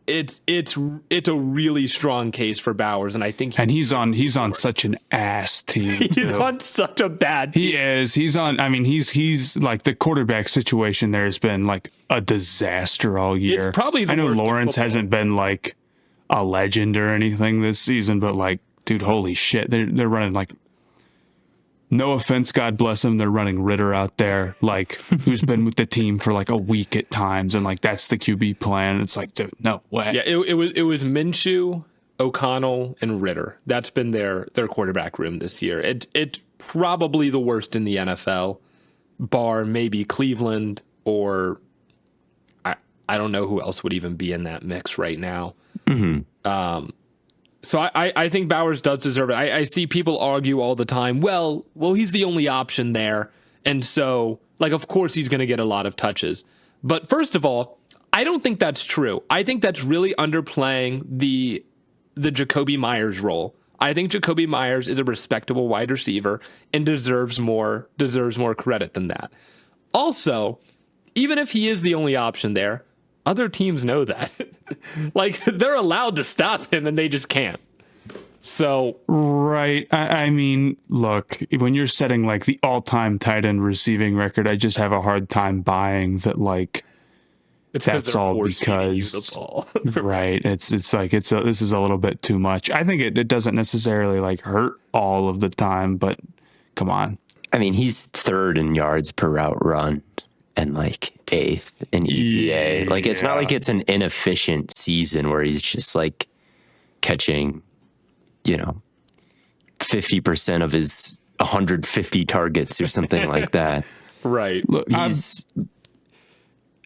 A: it's a really strong case for Bowers, and I think
C: he's on such an ass team.
A: He's on such a bad team.
C: He is. He's like, the quarterback situation there has been like a disaster all year.
A: It's probably
C: I know Lawrence hasn't been like a legend or anything this season, but, like, dude, holy shit, they're running, like, no offense, God bless him, they're running Ritter out there, like, who's been with the team for like a week at times, and, like, that's the QB plan. It's like, dude, no way.
A: Yeah, it was Minshew, O'Connell, and Ritter. That's been their quarterback room this year. It's probably the worst in the NFL, bar maybe Cleveland, or I don't know who else would even be in that mix right now. Mm-hmm. So I think Bowers does deserve it. I see people argue all the time, well, he's the only option there. And so, like, of course he's going to get a lot of touches. But first of all, I don't think that's true. I think that's really underplaying the Jacoby Myers role. I think Jacoby Myers is a respectable wide receiver and deserves more credit than that. Also, even if he is the only option there, other teams know that. Like, they're allowed to stop him, and they just can't. So
C: Right. I mean, look, when you're setting like the all-time tight end receiving record, I just have a hard time buying that. Like,
A: it's
C: that's
A: they're
C: all
A: force-feeding you
C: because
A: the ball.
C: right. It's like this is a little bit too much. I think it doesn't necessarily like hurt all of the time, but come on.
B: I mean, he's third in yards per route run and like eighth in EPA. Like, it's not like it's an inefficient season where he's just like catching, 50% of his 150 targets or something like that.
A: Right.
C: Look,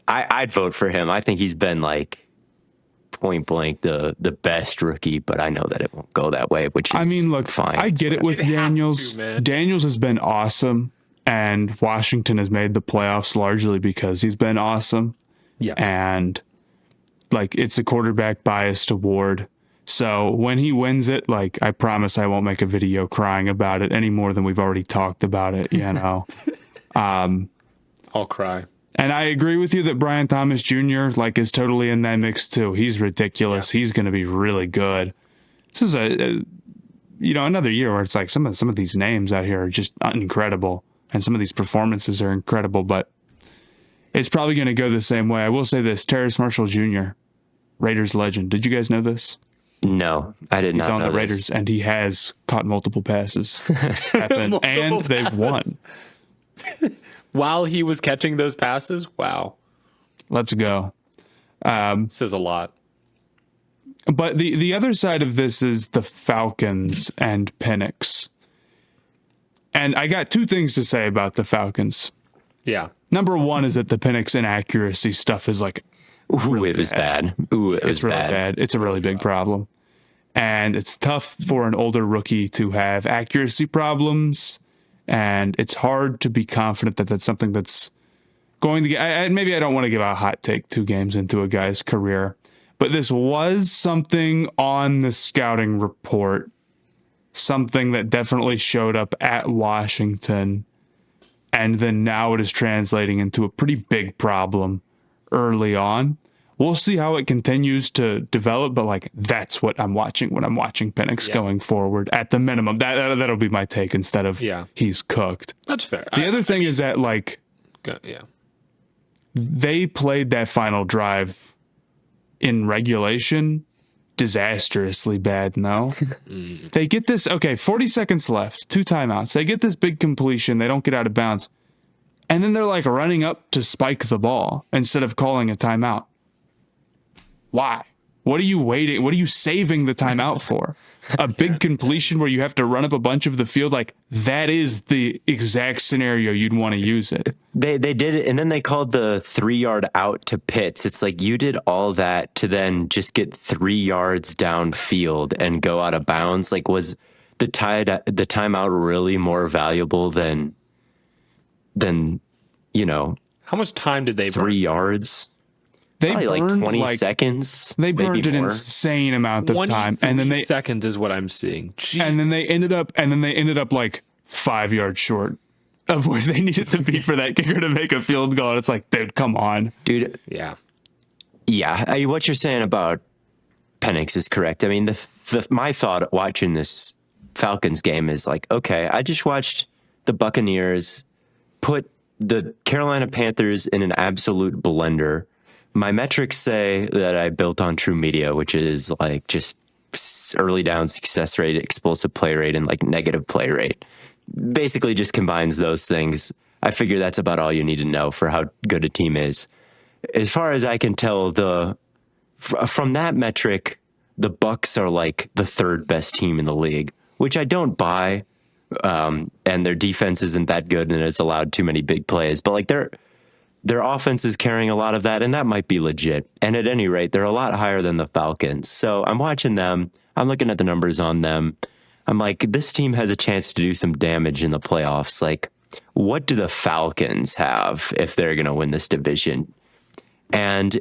B: I'd vote for him. I think he's been like point blank the best rookie, but I know that it won't go that way, which is
C: I mean, look,
B: fine.
C: I get it with
A: It has
C: Daniels.
A: to, man.
C: Daniels has been awesome, and Washington has made the playoffs largely because he's been awesome.
A: Yeah.
C: And like, it's a quarterback biased award. So when he wins it, like, I promise I won't make a video crying about it any more than we've already talked about it,
A: I'll cry.
C: And I agree with you that Brian Thomas Jr. like is totally in that mix too. He's ridiculous. Yeah. He's going to be really good. This is another year where it's like some of these names out here are just incredible, and some of these performances are incredible. But it's probably going to go the same way. I will say this: Terrace Marshall Jr., Raiders legend. Did you guys know this?
B: No, I did not.
C: He's on
B: know
C: the Raiders,
B: this.
C: and he has caught multiple passes. And they've won.
A: While he was catching those passes, wow.
C: Let's go.
A: Says a lot.
C: But the other side of this is the Falcons and Penix. And I got two things to say about the Falcons.
A: Yeah.
C: Number one is that the Penix inaccuracy stuff is like,
B: ooh, it was bad. Ooh, it was
C: really bad. It's a really big problem. And it's tough for an older rookie to have accuracy problems. And it's hard to be confident that that's something that's going to get. Maybe I don't want to give a hot take 2 games into a guy's career, but this was something on the scouting report, something that definitely showed up at Washington. And then now it is translating into a pretty big problem early on. We'll see how it continues to develop, but like, that's what I'm watching when I'm watching Penix going forward. At the minimum, that'll be my take instead of he's cooked.
A: That's fair.
C: The other thing is that like, they played that final drive in regulation disastrously bad. No, they get this. Okay, 40 seconds left, 2 timeouts. They get this big completion. They don't get out of bounds, and then they're like running up to spike the ball instead of calling a timeout. Why? What are you waiting? What are you saving the timeout for? A big completion where you have to run up a bunch of the field? Like, that is the exact scenario you'd want to use it.
B: They did it, and then they called the 3-yard out to Pitts. It's like you did all that to then just get 3 yards downfield and go out of bounds. Like, was the timeout really more valuable than
A: how much time did they
B: 3 yards?
C: They
B: probably
C: burned
B: like 20 seconds.
C: They burned an
B: more.
C: insane amount of time, and then
A: seconds is what I'm seeing. Jeez.
C: And then they ended up like 5 yards short of where they needed to be for that kicker to make a field goal. And it's like, dude, come on,
B: dude.
A: Yeah.
B: What you're saying about Penix is correct. I mean, my thought watching this Falcons game is like, okay, I just watched the Buccaneers put the Carolina Panthers in an absolute blender. My metrics say that I built on True Media, which is like just early down success rate, explosive play rate, and like negative play rate. Basically just combines those things. I figure that's about all you need to know for how good a team is. As far as I can tell, from that metric, the Bucs are like the 3rd best team in the league, which I don't buy. And their defense isn't that good, and it's allowed too many big plays. But like their offense is carrying a lot of that, and that might be legit. And at any rate, they're a lot higher than the Falcons. So I'm watching them. I'm looking at the numbers on them. I'm like, this team has a chance to do some damage in the playoffs. Like, what do the Falcons have if they're going to win this division? And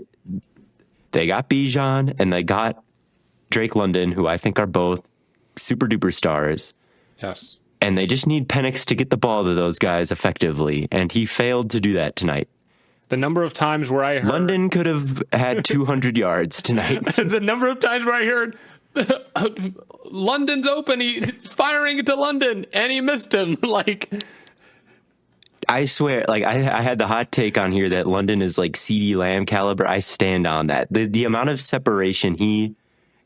B: they got Bijan, and they got Drake London, who I think are both super duper stars.
A: Yes.
B: And they just need Penix to get the ball to those guys effectively. And he failed to do that tonight.
A: The number of times where I heard...
B: London could have had 200 yards tonight.
A: The number of times where I heard London's open. He's firing to London, and he missed him. Like,
B: I swear, like I had the hot take on here that London is like CeeDee Lamb caliber. I stand on that. The amount of separation he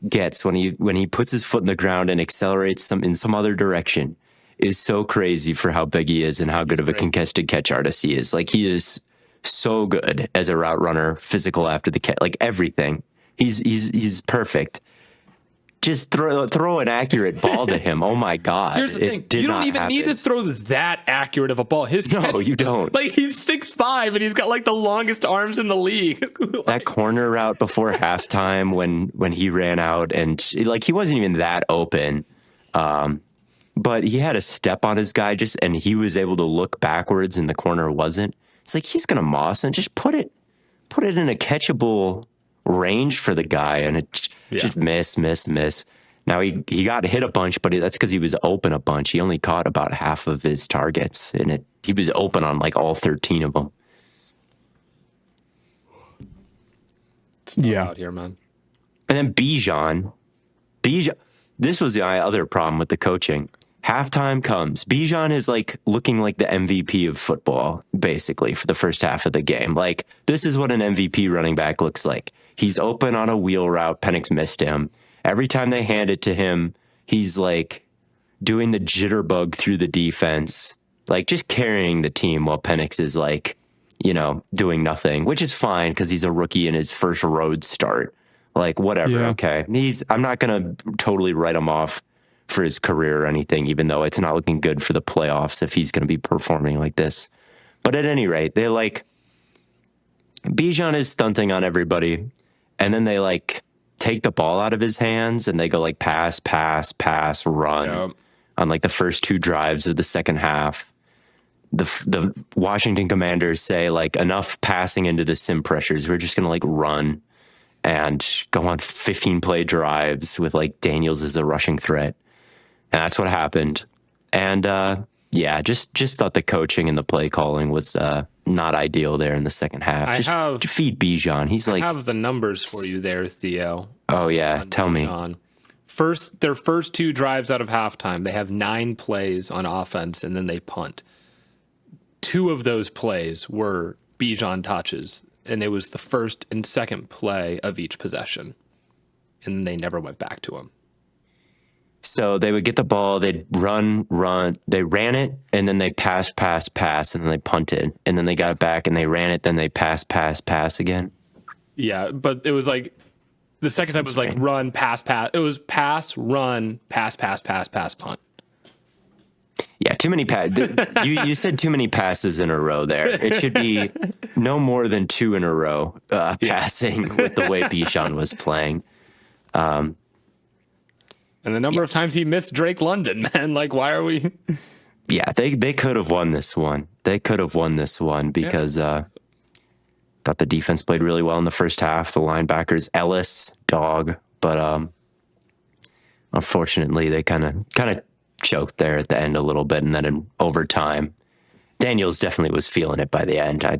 B: gets when he puts his foot in the ground and accelerates in some other direction is so crazy for how big he is and how good of a contested catch artist he is. Like, he is so good as a route runner, physical after the catch, like everything. He's perfect. Just throw an accurate ball to him. Oh my God.
A: Here's the thing. You don't even need to throw that accurate of a ball.
B: No, you don't.
A: Like, he's 6'5", and he's got like the longest arms in the league. Like,
B: that corner route before halftime when he ran out, and like, he wasn't even that open. But he had a step on his guy and he was able to look backwards and the corner wasn't. It's like, he's going to moss and just put it in a catchable range for the guy, and it just miss. Now he got hit a bunch, but that's because he was open a bunch. He only caught about half of his targets, and he was open on like all 13 of them.
A: It's not out here, man.
B: And then Bijan, this was the other problem with the coaching. Halftime comes. Bijan is like looking like the MVP of football, basically, for the first half of the game. Like, this is what an MVP running back looks like. He's open on a wheel route. Penix missed him. Every time they hand it to him, he's like doing the jitterbug through the defense, like just carrying the team while Penix is like, doing nothing, which is fine because he's a rookie in his first road start. Like, whatever. Yeah. Okay. I'm not going to totally write him off for his career or anything, even though it's not looking good for the playoffs if he's going to be performing like this. But at any rate, they like, Bijan is stunting on everybody, and then they like take the ball out of his hands and they go like pass, run on like the first two drives of the second half. The Washington Commanders say like, enough passing into the sim pressures. We're just going to like run and go on 15-play drives with like Daniels as a rushing threat. And that's what happened. And just thought the coaching and the play calling was not ideal there in the second half. Just feed Bijan. He's like,
A: I have the numbers for you there, Theo.
B: Oh yeah, tell me.
A: Their first two drives out of halftime, they have 9 plays on offense, and then they punt. 2 of those plays were Bijan touches, and it was the first and second play of each possession, and they never went back to him.
B: So they would get the ball, they'd run, they ran it, and then they pass, and then they punted, and then they got it back, and they ran it, then they pass again.
A: Yeah, but it was like, the second time was like run, pass. It was pass, run, pass, punt.
B: Yeah, too many you said too many passes in a row there. It should be no more than 2 in a row passing with the way Bijan was playing.
A: And the number of times he missed Drake London, man. Like, why are we?
B: Yeah, they could have won this one. Because thought the defense played really well in the first half. The linebackers, Ellis, dog. But unfortunately, they kind of choked there at the end a little bit. And then in overtime, Daniels definitely was feeling it by the end. I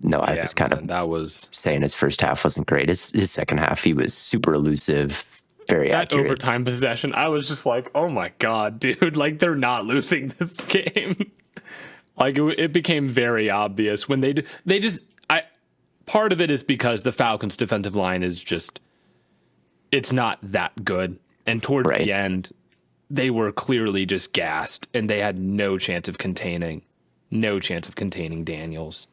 B: was kind of saying his first half wasn't great. His second half, he was super elusive. Very accurate.
A: That overtime possession, I was just like, oh my God, dude, like, they're not losing this game. Like, it became very obvious when part of it is because the Falcons defensive line is just, it's not that good. And towards the end, they were clearly just gassed, and they had no chance of containing Daniels.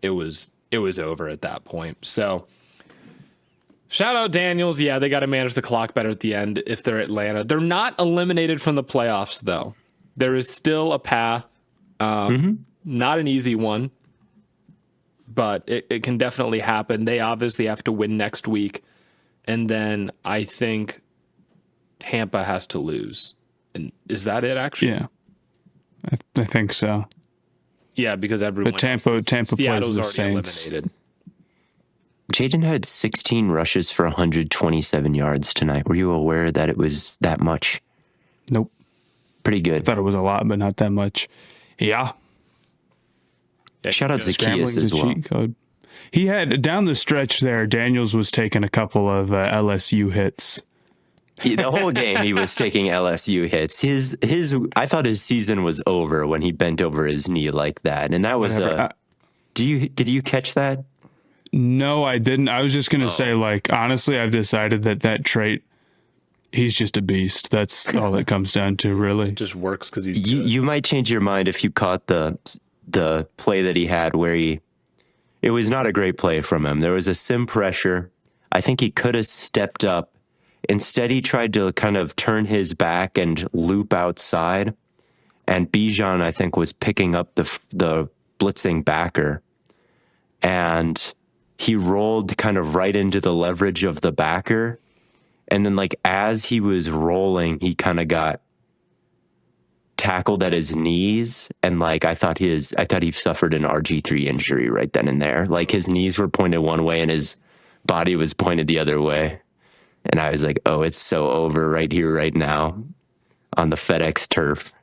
A: It was over at that point. So, shout out Daniels. Yeah, they got to manage the clock better at the end if they're Atlanta. They're not eliminated from the playoffs, though. There is still a path. Not an easy one, but it can definitely happen. They obviously have to win next week. And then I think Tampa has to lose. And is that it, actually?
C: Yeah, I think so.
A: Yeah, because everyone.
C: But Tampa plays the Saints.
A: Eliminated.
B: Jaden had 16 rushes for 127 yards tonight. Were you aware that it was that much?
C: Nope.
B: Pretty good.
C: I thought it was a lot, but not that much. Yeah.
B: Shout out Zacchaeus as well.
C: Cheat code. He had, down the stretch there, Daniels was taking a couple of LSU hits.
B: The whole game he was taking LSU hits. I thought his season was over when he bent over his knee like that. And that was did you catch that?
C: No, I didn't. I was just going to say, like, honestly, I've decided that trait, he's just a beast. That's all it comes down to, really.
A: It just works because he's
B: You might change your mind if you caught the play that he had where it was not a great play from him. There was a sim pressure. I think he could have stepped up. Instead, he tried to kind of turn his back and loop outside. And Bijan, I think, was picking up the blitzing backer. And he rolled kind of right into the leverage of the backer. And then, like, as he was rolling, he kind of got tackled at his knees. And, like, I thought he suffered an RG3 injury right then and there. Like, his knees were pointed one way and his body was pointed the other way. And I was like, oh, it's so over right here, right now on the FedEx turf.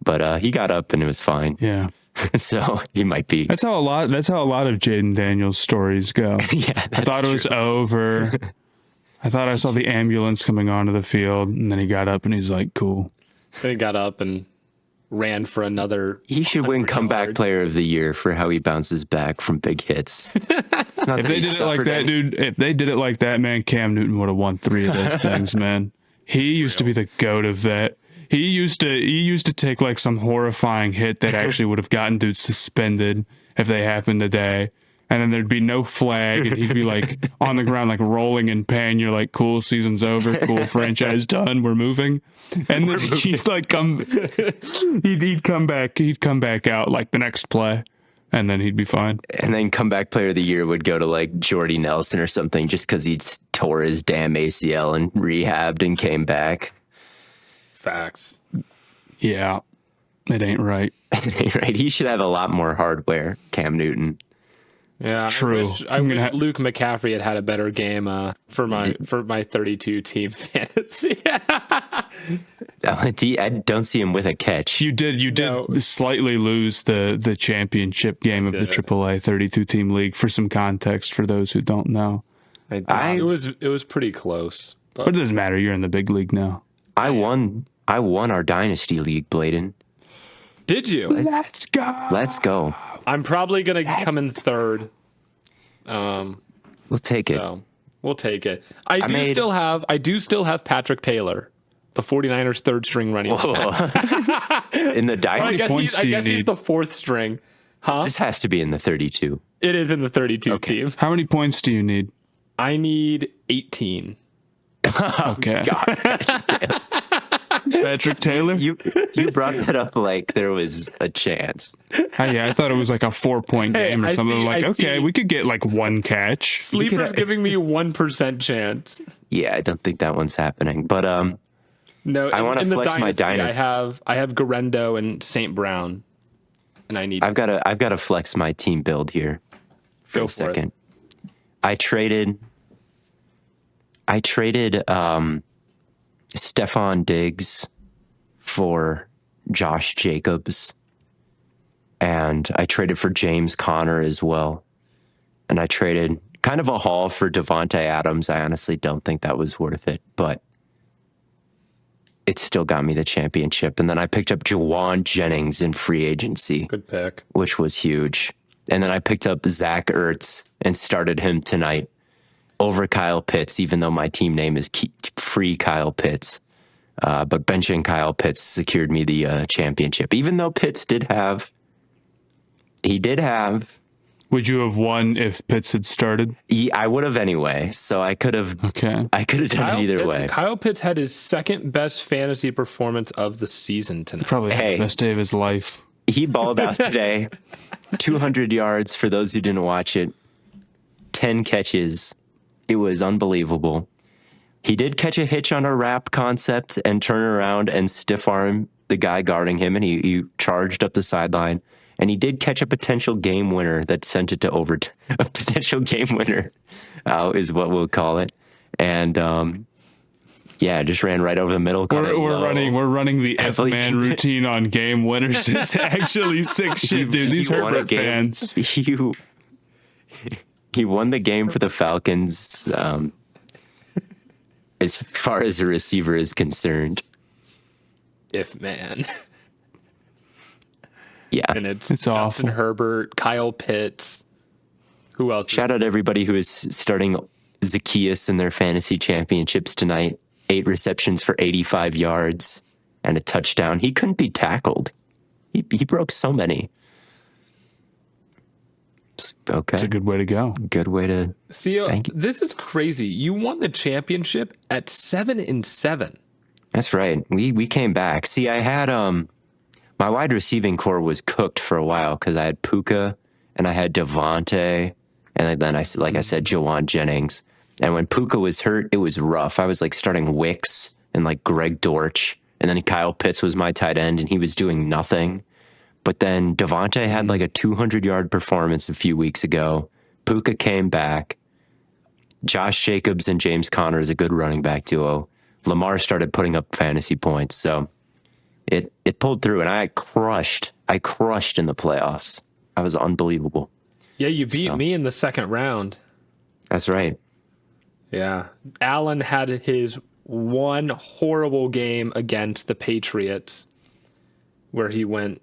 B: But he got up and it was fine.
C: Yeah.
B: So he might be.
C: That's how a lot of Jaden Daniels stories go.
B: Yeah,
C: I thought it was over. I thought I saw the ambulance coming onto the field, and then he got up and he's like, cool.
A: Then he got up and ran for another.
B: He should win comeback player of the year for how he bounces back from big hits. It's not
C: If they did it like that, dude, if they did it like that, man, Cam Newton would have won 3 of those things, man. He used to be the GOAT of that. He used to take like some horrifying hit that actually would have gotten dudes suspended if they happened today. And then there'd be no flag, and he'd be like on the ground, like rolling in pain. You're like, cool, season's over, cool, franchise done, we're moving. And then he'd like he'd come back out like the next play, and then he'd be fine.
B: And then comeback player of the year would go to like Jordy Nelson or something just because he tore his damn ACL and rehabbed and came back.
A: Facts.
C: Yeah, it ain't right.
B: Right, he should have a lot more hardware, Cam Newton.
A: Yeah,
C: True.
A: I wish Luke McCaffrey had a better game for my 32 team fantasy.
B: I don't see him with a catch.
C: You did slightly lose the championship game of the AAA 32 team league. For some context, for those who don't know,
A: it was pretty close.
C: But it doesn't matter. You're in the big league now.
B: I won our dynasty league, Blaiden.
A: Did you?
C: Let's go.
B: I'm
A: probably gonna come in third.
B: We'll take it.
A: So we'll take it. I do still have Patrick Taylor, the 49ers third string running back.
B: In the dynasty.
A: I guess he's the fourth string. Huh?
B: This has to be in the 32.
A: It is in the 32 team.
C: How many points do you need?
A: I need 18.
C: Okay. God, Patrick Taylor?
B: You brought that up like there was a chance.
C: I thought it was like a 4-point game or something. We could get like one catch.
A: Sleeper's giving me 1% chance.
B: Yeah, I don't think that one's happening. But
A: no,
B: I want to flex my dynasty.
A: I have Garendo and St. Brown, and I've got
B: to flex my team build here for a second. I traded Stephon Diggs for Josh Jacobs, and I traded for James Conner as well, and I traded kind of a haul for Devontae Adams. I honestly don't think that was worth it, but it still got me the championship. And then I picked up Jawan Jennings in free agency.
A: Good pick. Which
B: was huge. And then I picked up Zach Ertz and started him tonight over Kyle Pitts, even though my team name is free Kyle Pitts. But benching Kyle Pitts secured me the championship, even though Pitts did have.
C: Would you have won if Pitts had started?
B: I would have anyway. So I could have.
C: Okay.
B: I could have done it either way.
A: Kyle Pitts had his second best fantasy performance of the season tonight.
C: Probably had the best day of his life.
B: He balled out today. 200 yards for those who didn't watch it. 10 catches. It was unbelievable. He did catch a hitch on a wrap concept and turn around and stiff arm the guy guarding him, and he charged up the sideline. And he did catch a potential game winner that sent it to overtime. A potential game winner is what we'll call it. And just ran right over the middle.
C: We're running the F-man routine on game winners. It's actually sick shit, dude. These Herbert fans.
B: He won the game for the Falcons. as far as a receiver is concerned.
A: If man.
B: Yeah.
A: And it's
C: It's
A: Justin
C: awful.
A: Herbert, Kyle Pitts. Who else?
B: Shout out everybody who is starting Zacchaeus in their fantasy championships tonight. 8 receptions for 85 yards and a touchdown. He couldn't be tackled. He broke so many. Okay.
C: It's a good way to go.
B: Good way to.
A: Theo,
B: Thank you.
A: this is crazy. You won the championship at 7-7.
B: That's right. We came back. See, I had my wide receiving core was cooked for a while because I had Puka and I had Devontae, and then I said Jawan Jennings. And when Puka was hurt, it was rough. I was like starting Wicks and like Greg Dortch, and then Kyle Pitts was my tight end, and he was doing nothing. But then Devontae had like a 200-yard performance a few weeks ago. Puka came back. Josh Jacobs and James Conner is a good running back duo. Lamar started putting up fantasy points, so it pulled through, and I crushed in the playoffs. I was unbelievable.
A: Yeah, you beat me in the second round.
B: That's right.
A: Yeah. Allen had his one horrible game against the Patriots where he went.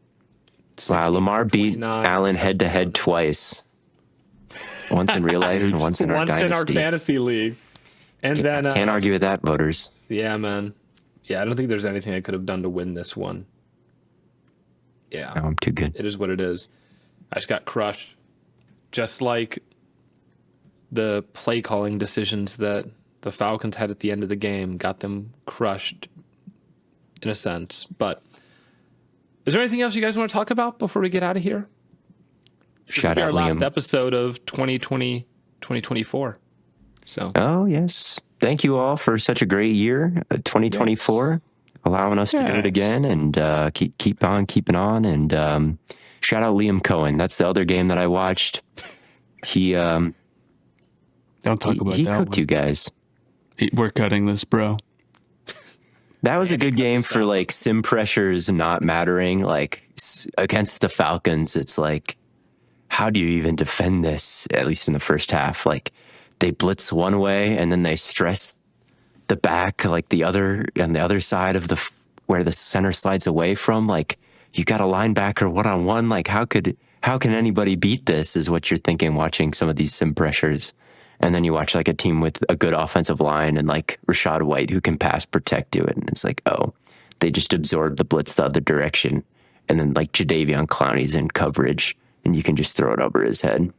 B: Wow, Lamar beat
A: 29.
B: Allen head-to-head twice. Once in real life and once in our dynasty.
A: Once in our fantasy league. And then...
B: Can't argue with that, voters.
A: Yeah, man. Yeah, I don't think there's anything I could have done to win this one. Yeah.
B: No, I'm too good.
A: It is what it is. I just got crushed. Just like the play calling decisions that the Falcons had at the end of the game got them crushed in a sense. But is there anything else you guys want to talk about before we get out of here?
B: Shout
A: This will
B: out
A: be our last
B: Liam.
A: episode of 2024. So
B: Oh, yes. Thank you all for such a great year, 2024, allowing us to do it again and keep on keeping on. And shout out Liam Cohen. That's the other game that I watched. He
C: Don't talk about
B: he
C: that
B: cooked
C: one.
B: you guys.
C: We're cutting this, bro.
B: That was a good game for like sim pressures not mattering. Like against the Falcons, it's like, how do you even defend this? At least in the first half, like they blitz one way and then they stress the back, like the other on the other side of where the center slides away from. Like you got a linebacker 1-on-1. Like how can anybody beat this? Is what you're thinking watching some of these sim pressures. And then you watch like a team with a good offensive line and like Rashad White who can pass protect to it. And it's like, oh, they just absorbed the blitz the other direction. And then like Jadeveon Clowney's in coverage and you can just throw it over his head.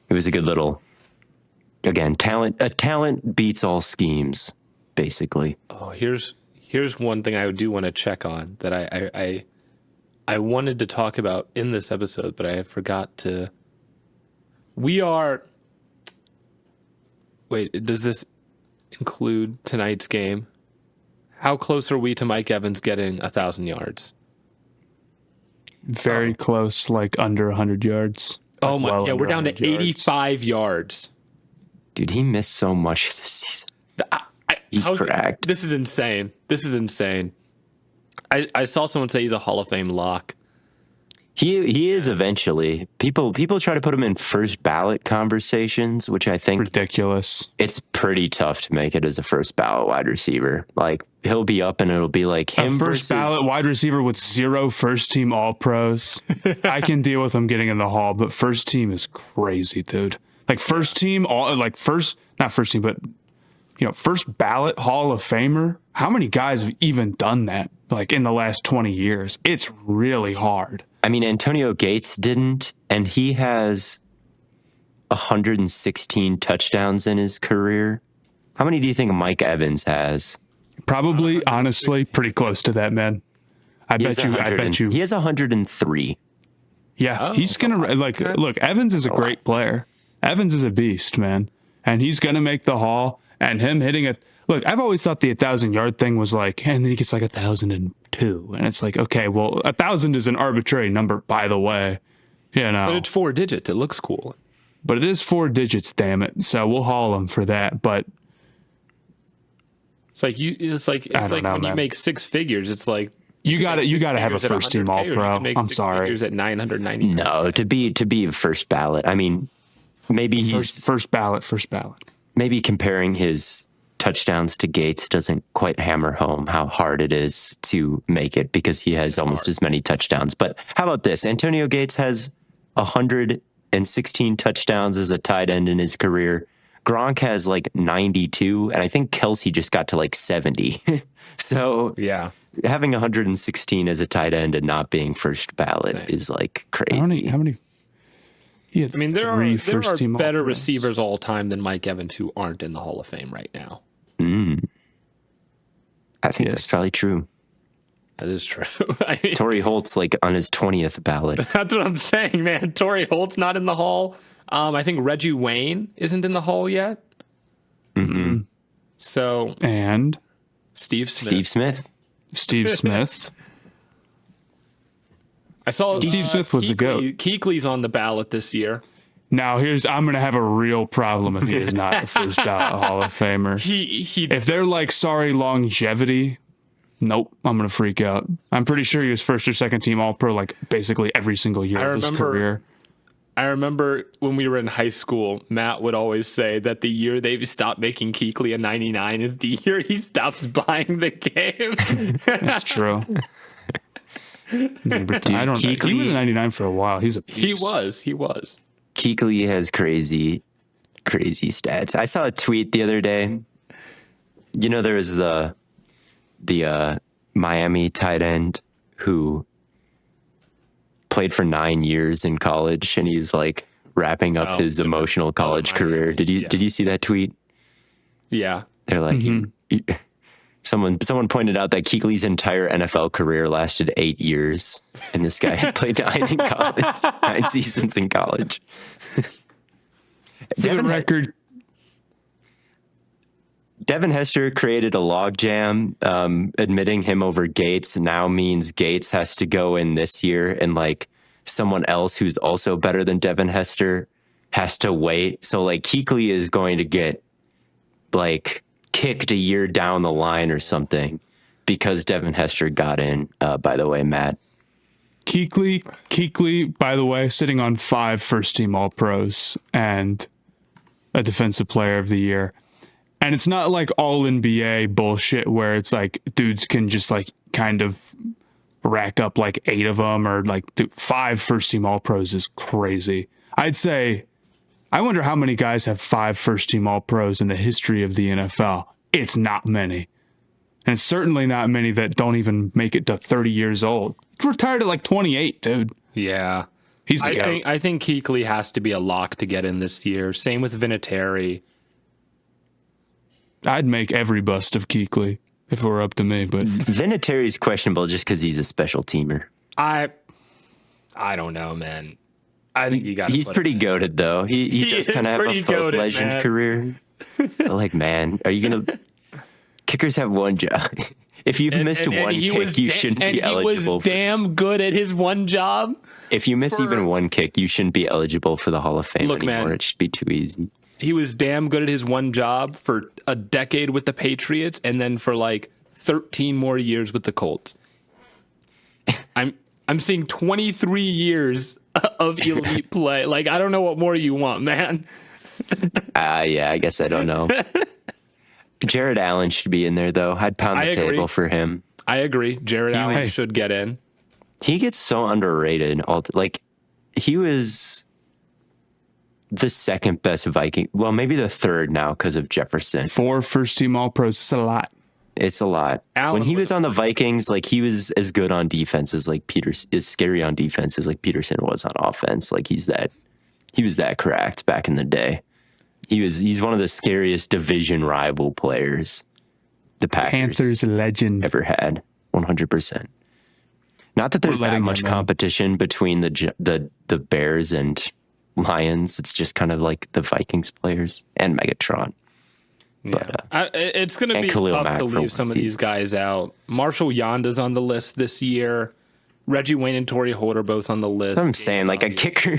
B: It was a good little, again, talent beats all schemes, basically.
A: Oh, here's one thing I do want to check on that I wanted to talk about in this episode, but I forgot to. Wait, does this include tonight's game? How close are we to Mike Evans getting 1,000 yards?
C: Very close, like under 100 yards.
A: Oh my!
C: well
A: Yeah, we're
C: under
A: down to
C: 100 yards.
A: 85 yards.
B: Dude, he missed so much this season. He's cracked.
A: This is insane. I saw someone say he's a Hall of Fame lock.
B: He is eventually. People try to put him in first ballot conversations, which I think
C: Ridiculous.
B: it's pretty tough to make it as a first ballot wide receiver. Like he'll be up and it'll be like him
C: A first
B: versus
C: ballot wide receiver with 0 first team all pros. I can deal with him getting in the hall, but first team is crazy, dude. Like first team, not first team, but first ballot Hall of Famer. How many guys have even done that? Like in the last 20 years, it's really hard.
B: I mean, Antonio Gates didn't, and he has 116 touchdowns in his career. How many do you think Mike Evans has?
C: Probably, honestly, pretty close to that, man. I bet you.
B: He has 103.
C: Yeah, he's gonna look. Evans is a great player. Evans is a beast, man, and he's gonna make the Hall. And him hitting it. Look, I've always thought the 1,000-yard thing was like, and then he gets like 1,002, and it's like, okay, well, 1,000 is an arbitrary number, by the way,
A: But it's 4 digits. It looks cool.
C: But it is 4 digits, damn it. So we'll haul him for that. But
A: it's like when
C: know,
A: you
C: man.
A: make 6 figures. It's like
C: you got to have a first team all pro. I'm sorry.
A: At 990.
B: No, to be first ballot. I mean, maybe he's
C: First ballot.
B: maybe comparing his touchdowns to Gates doesn't quite hammer home how hard it is to make it because he has almost as many touchdowns. But how about this? Antonio Gates has 116 touchdowns as a tight end in his career. Gronk has like 92, and I think Kelsey just got to like 70. So
A: Yeah.
B: having 116 as a tight end and not being first ballot is like crazy.
C: How many? He had
A: I mean, there are
C: first-team
A: better
C: All-Pros.
A: receivers all time than Mike Evans who aren't in the Hall of Fame right now.
B: I think that's probably true.
A: That is true. I mean,
B: Torrey Holt's like on his 20th ballot.
A: that's what I'm saying, man. Torrey Holt's not in the Hall. I think Reggie Wayne isn't in the Hall yet. So
C: And
A: Steve Smith.
B: Steve Smith.
A: I saw
C: Steve Smith was a goat.
A: Kuechly's on the ballot this year.
C: now I'm going to have a real problem if he is not the first Hall of Famer. If they're like, sorry, longevity, nope, I'm going to freak out. I'm pretty sure he was first or second team All-Pro like basically every single year of his career.
A: I remember when we were in high school, Matt would always say that the year they stopped making Kuechly a 99 is the year he stopped buying the game.
C: That's true. I don't know. He was a 99 for a while. He's a beast.
A: He was.
B: Kuechly has crazy stats. I saw a tweet the other day. You know, there was the Miami tight end who played for 9 years in college, and he's like wrapping up his emotional college career. Did you see that tweet?
A: Yeah.
B: They're like, someone pointed out that Kuechly's entire NFL career lasted 8 years, and this guy had played 9 seasons in college.
C: For the record,
B: Devin Hester created a logjam. Admitting him over Gates now means Gates has to go in this year, and like someone else who's also better than Devin Hester has to wait. So like Kuechly is going to get like kicked a year down the line or something because Devin Hester got in. By the way, Matt.
C: Kuechly, by the way, sitting on 5 first-team All-Pros and a Defensive Player of the Year. And it's not like all NBA bullshit where it's like dudes can just like kind of rack up like 8 of them or like 5 first-team All-Pros is crazy. I'd say, I wonder how many guys have 5 first-team All-Pros in the history of the NFL. It's not many. And it's certainly not many that don't even make it to 30 years old. He retired at like 28, dude.
A: Yeah. I think Kuechly has to be a lock to get in this year. Same with Vinatieri.
C: I'd make every bust of Kuechly if it were up to me, but
B: Vinatieri's questionable just because he's a special teamer.
A: I don't know, man. I think you got.
B: He's pretty goated though. He does kind of have a folk legend career. Like, man, are you gonna? Kickers have one job. If you've missed one kick, you shouldn't be eligible.
A: He was damn good at his one job.
B: If you miss even one kick, you shouldn't be eligible for the Hall of Fame anymore. Man, it should be too easy.
A: He was damn good at his one job for a decade with the Patriots, and then for like 13 more years with the Colts. I'm seeing 23 years of elite play. Like, I don't know what more you want, man.
B: Yeah, I guess I don't know. Jared Allen should be in there, though. I'd pound the table for him.
A: I agree. Jared Allen should get in.
B: He gets so underrated. Like, he was the second best Viking. Well, maybe the third now because of Jefferson.
C: 4 first-team All-Pros. It's a lot.
B: It's a lot. When he was on the Vikings, like, he was as good on defense as like Peterson, as scary on defense as like Peterson was on offense. Like, he was that cracked back in the day. He's one of the scariest division rival players the
C: Panthers legend
B: ever had. 100%. Not that there's that much competition between the Bears and Lions. It's just kind of like the Vikings players and Megatron. But,
A: it's going to be tough to leave some of these guys out. Marshall Yanda's on the list this year. Reggie Wayne and Torrey Holt are both on the list.
B: I'm saying, like, a kicker.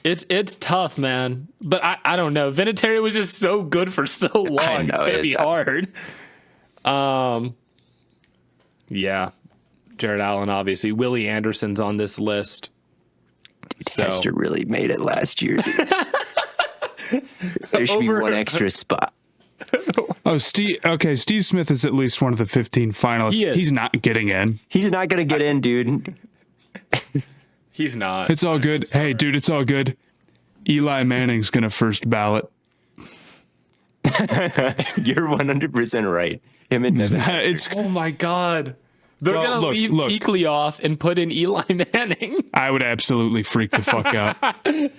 A: It's tough, man. But I don't know. Vinatieri was just so good for so long.
B: I know,
A: it's going to be hard. Yeah. Jared Allen, obviously. Willie Anderson's on this list.
B: Dude, Hester really made it last year, dude. There should be one extra spot.
C: Oh, Steve. Okay, Steve Smith is at least one of the 15 finalists. He's not getting in.
B: He's not going to get in, dude.
A: He's not.
C: It's all good. Hey, dude, it's all good. Eli Manning's going to first ballot.
B: You're 100% right. Him and Devin.
A: Oh my God. They're going to leave Kuechly off and put in Eli Manning.
C: I would absolutely freak the fuck out.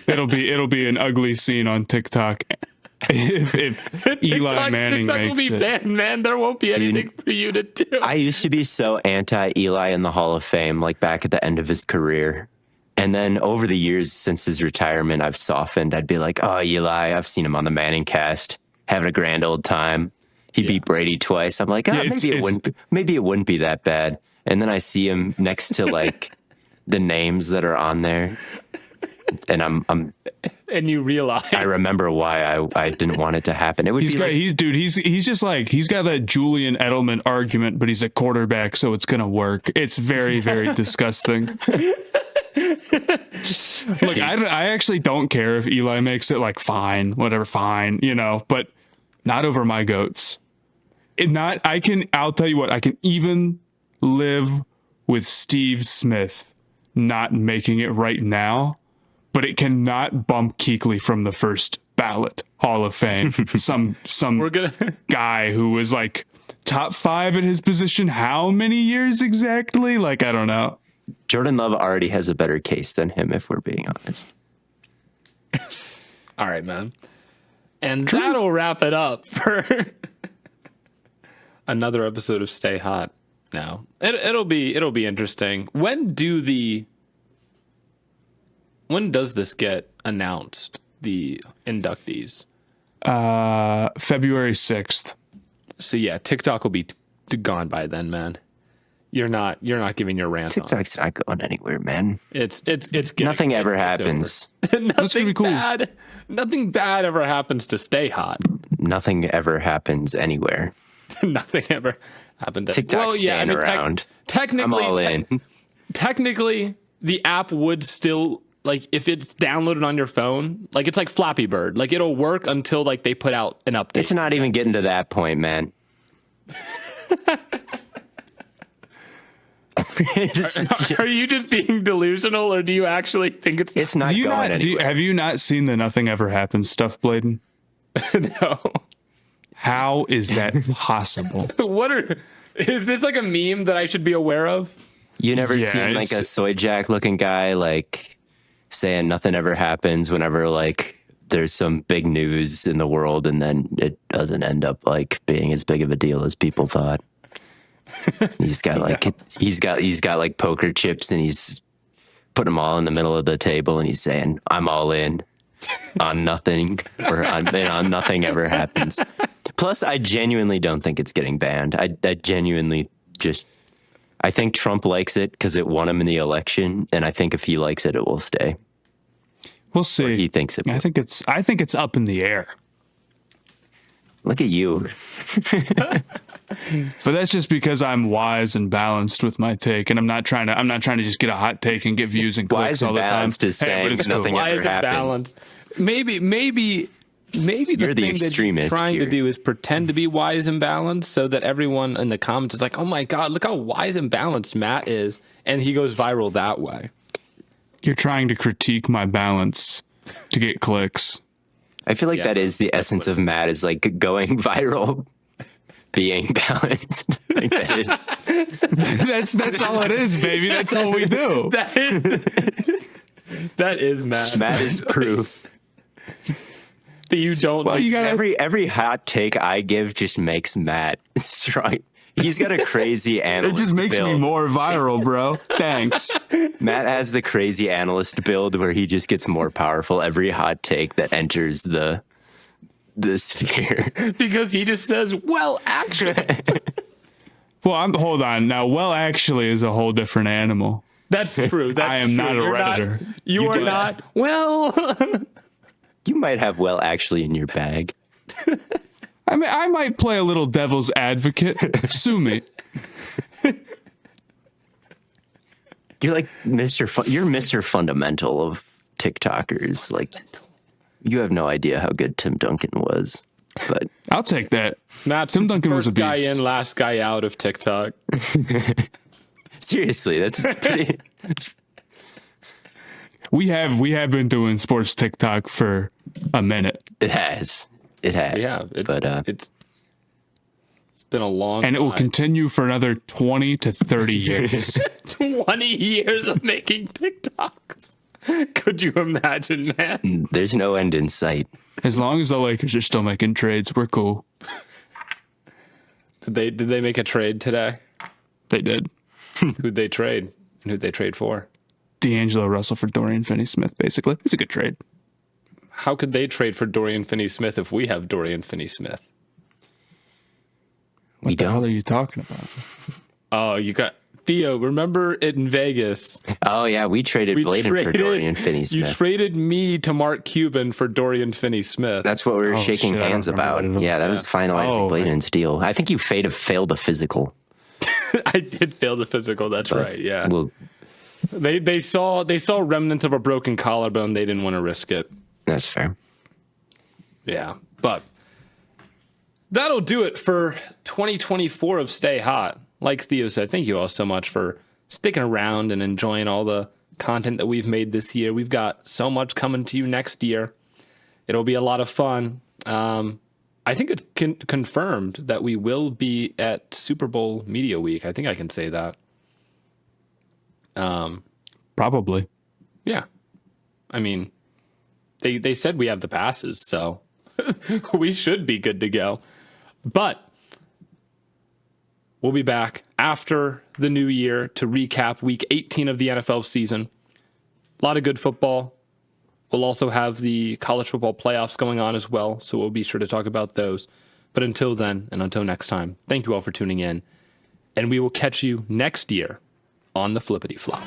C: It'll be an ugly scene on TikTok if Eli Manning
A: TikTok
C: makes
A: will be
C: it.
A: banned, man. There won't be anything for you to do.
B: I used to be so anti-Eli in the Hall of Fame, like back at the end of his career. And then over the years since his retirement, I've softened. I'd be like, oh, Eli, I've seen him on the Manning cast, having a grand old time. He beat Brady twice. I'm like, maybe it wouldn't be that bad. And then I see him next to like the names that are on there, and
A: and you realize
B: I remember why I didn't want it to happen. It would
C: he's just like he's got that Julian Edelman argument, but he's a quarterback, so it's gonna work. It's very, very disgusting. Look, I actually don't care if Eli makes it. Like, fine, whatever, fine, but not over my goats. I'll tell you what, I can even live with Steve Smith not making it right now, but it cannot bump Kuechly from the first ballot Hall of Fame. some guy who was like top 5 at his position. How many years exactly? Like, I don't know.
B: Jordan Love already has a better case than him, if we're being honest.
A: All right, man. And that'll wrap it up for another episode of Stay Hot. Now, it'll be interesting. When does this get announced? The inductees.
C: February 6th.
A: So yeah, TikTok will be gone by then, man. You're not giving your rant.
B: TikTok's not going anywhere, man.
A: It's
B: nothing ever happens.
A: Nothing bad. Nothing bad ever happens to Stay Hot.
B: Nothing ever happens anywhere.
A: Nothing ever happened to
B: TikTok's staying around.
A: Technically,
B: I'm all in.
A: Technically, the app would still, like, if it's downloaded on your phone, like, it's like Flappy Bird. Like, it'll work until, like, they put out an update.
B: It's not even getting to that point, man.
A: Are you just being delusional, or do you actually think it's
B: not going anywhere?
C: Have you not seen the Nothing Ever Happens stuff, Blaiden?
A: No.
C: How is that possible?
A: Is this like a meme that I should be aware of?
B: You never seen like a soy jack looking guy like saying nothing ever happens whenever like there's some big news in the world, and then it doesn't end up like being as big of a deal as people thought. He's got like he's got like poker chips, and he's putting them all in the middle of the table, and he's saying, "I'm all in on nothing," or on nothing ever happens. Plus, I genuinely don't think it's getting banned. I genuinely I think Trump likes it because it won him in the election, and I think if he likes it, it will stay.
C: We'll see.
B: Or he thinks it will.
C: I think it's up in the air.
B: Look at you.
C: But that's just because I'm wise and balanced with my take, and I'm not trying to just get a hot take and get views and clicks all the time.
B: Wise and balanced is saying nothing ever happens.
A: Maybe the thing that he's trying to do is pretend to be wise and balanced, so that everyone in the comments is like, "Oh my God, look how wise and balanced Matt is," and he goes viral that way.
C: You're trying to critique my balance to get clicks.
B: I feel like that is the essence of Matt, is like going viral, being balanced. Like that is.
C: That's all it is, baby. That's all we do.
A: That is Matt.
B: Matt is proof.
A: That you don't.
B: Well, you got every hot take I give just makes Matt strong. He's got a crazy analyst.
C: It just makes me more viral, bro. Thanks.
B: Matt has the crazy analyst build where he just gets more powerful every hot take that enters the sphere.
A: Because he just says, "Well, actually."
C: Well, hold on. Now, well, actually is a whole different animal.
A: That's true.
C: I am not a Redditor.
A: You are not. Well,
B: you might have well actually in your bag.
C: I mean, I might play a little devil's advocate. Sue me.
B: You're like you're Mr. Fundamental of TikTokers. Like, you have no idea how good Tim Duncan was. But
C: I'll take that.
A: Matt,
C: Tim Duncan was a
A: first guy
C: beast.
A: in, last guy out of TikTok.
B: seriously, that's pretty.
C: We have been doing sports TikTok for a minute,
B: It has.
A: Yeah, it's been a long
C: and it will
A: time.
C: continue for another 20 to 30 years.
A: 20 years of making TikToks. Could you imagine, man?
B: There's no end in sight.
C: As long as the Lakers are still making trades, we're cool.
A: Did they make a trade today?
C: They did.
A: Who'd they trade? And who'd they trade for?
C: D'Angelo Russell for Dorian Finney-Smith, basically. It's a good trade.
A: How could they trade for Dorian Finney-Smith if we have Dorian Finney-Smith?
C: What the hell are you talking about?
A: Oh, you got Theo. Remember it in Vegas?
B: Oh yeah, we traded Blaiden for Dorian Finney-Smith.
A: You traded me to Mark Cuban for Dorian Finney-Smith.
B: That's what we were shaking
C: shit, I
B: hands
C: don't
B: about.
C: remember that at all.
B: Yeah, that was finalizing Blaiden's deal. I think you failed a physical.
A: I did fail the physical. That's right. Yeah.
B: Well,
A: They saw remnants of a broken collarbone. They didn't want to risk it.
B: that's fair.
A: Yeah, but that'll do it for 2024 of Stay Hot. Like Theo said, thank you all so much for sticking around and enjoying all the content that we've made this year. We've got so much coming to you next year. It'll be a lot of fun. I think it's confirmed that we will be at Super Bowl Media Week. I think I can say that.
C: Probably.
A: Yeah. I mean, they said we have the passes, so we should be good to go. But we'll be back after the new year to recap week 18 of the NFL season. A lot of good football. We'll also have the college football playoffs going on as well, so we'll be sure to talk about those. But until then, and until next time, thank you all for tuning in, and we will catch you next year on the Flippity Flop.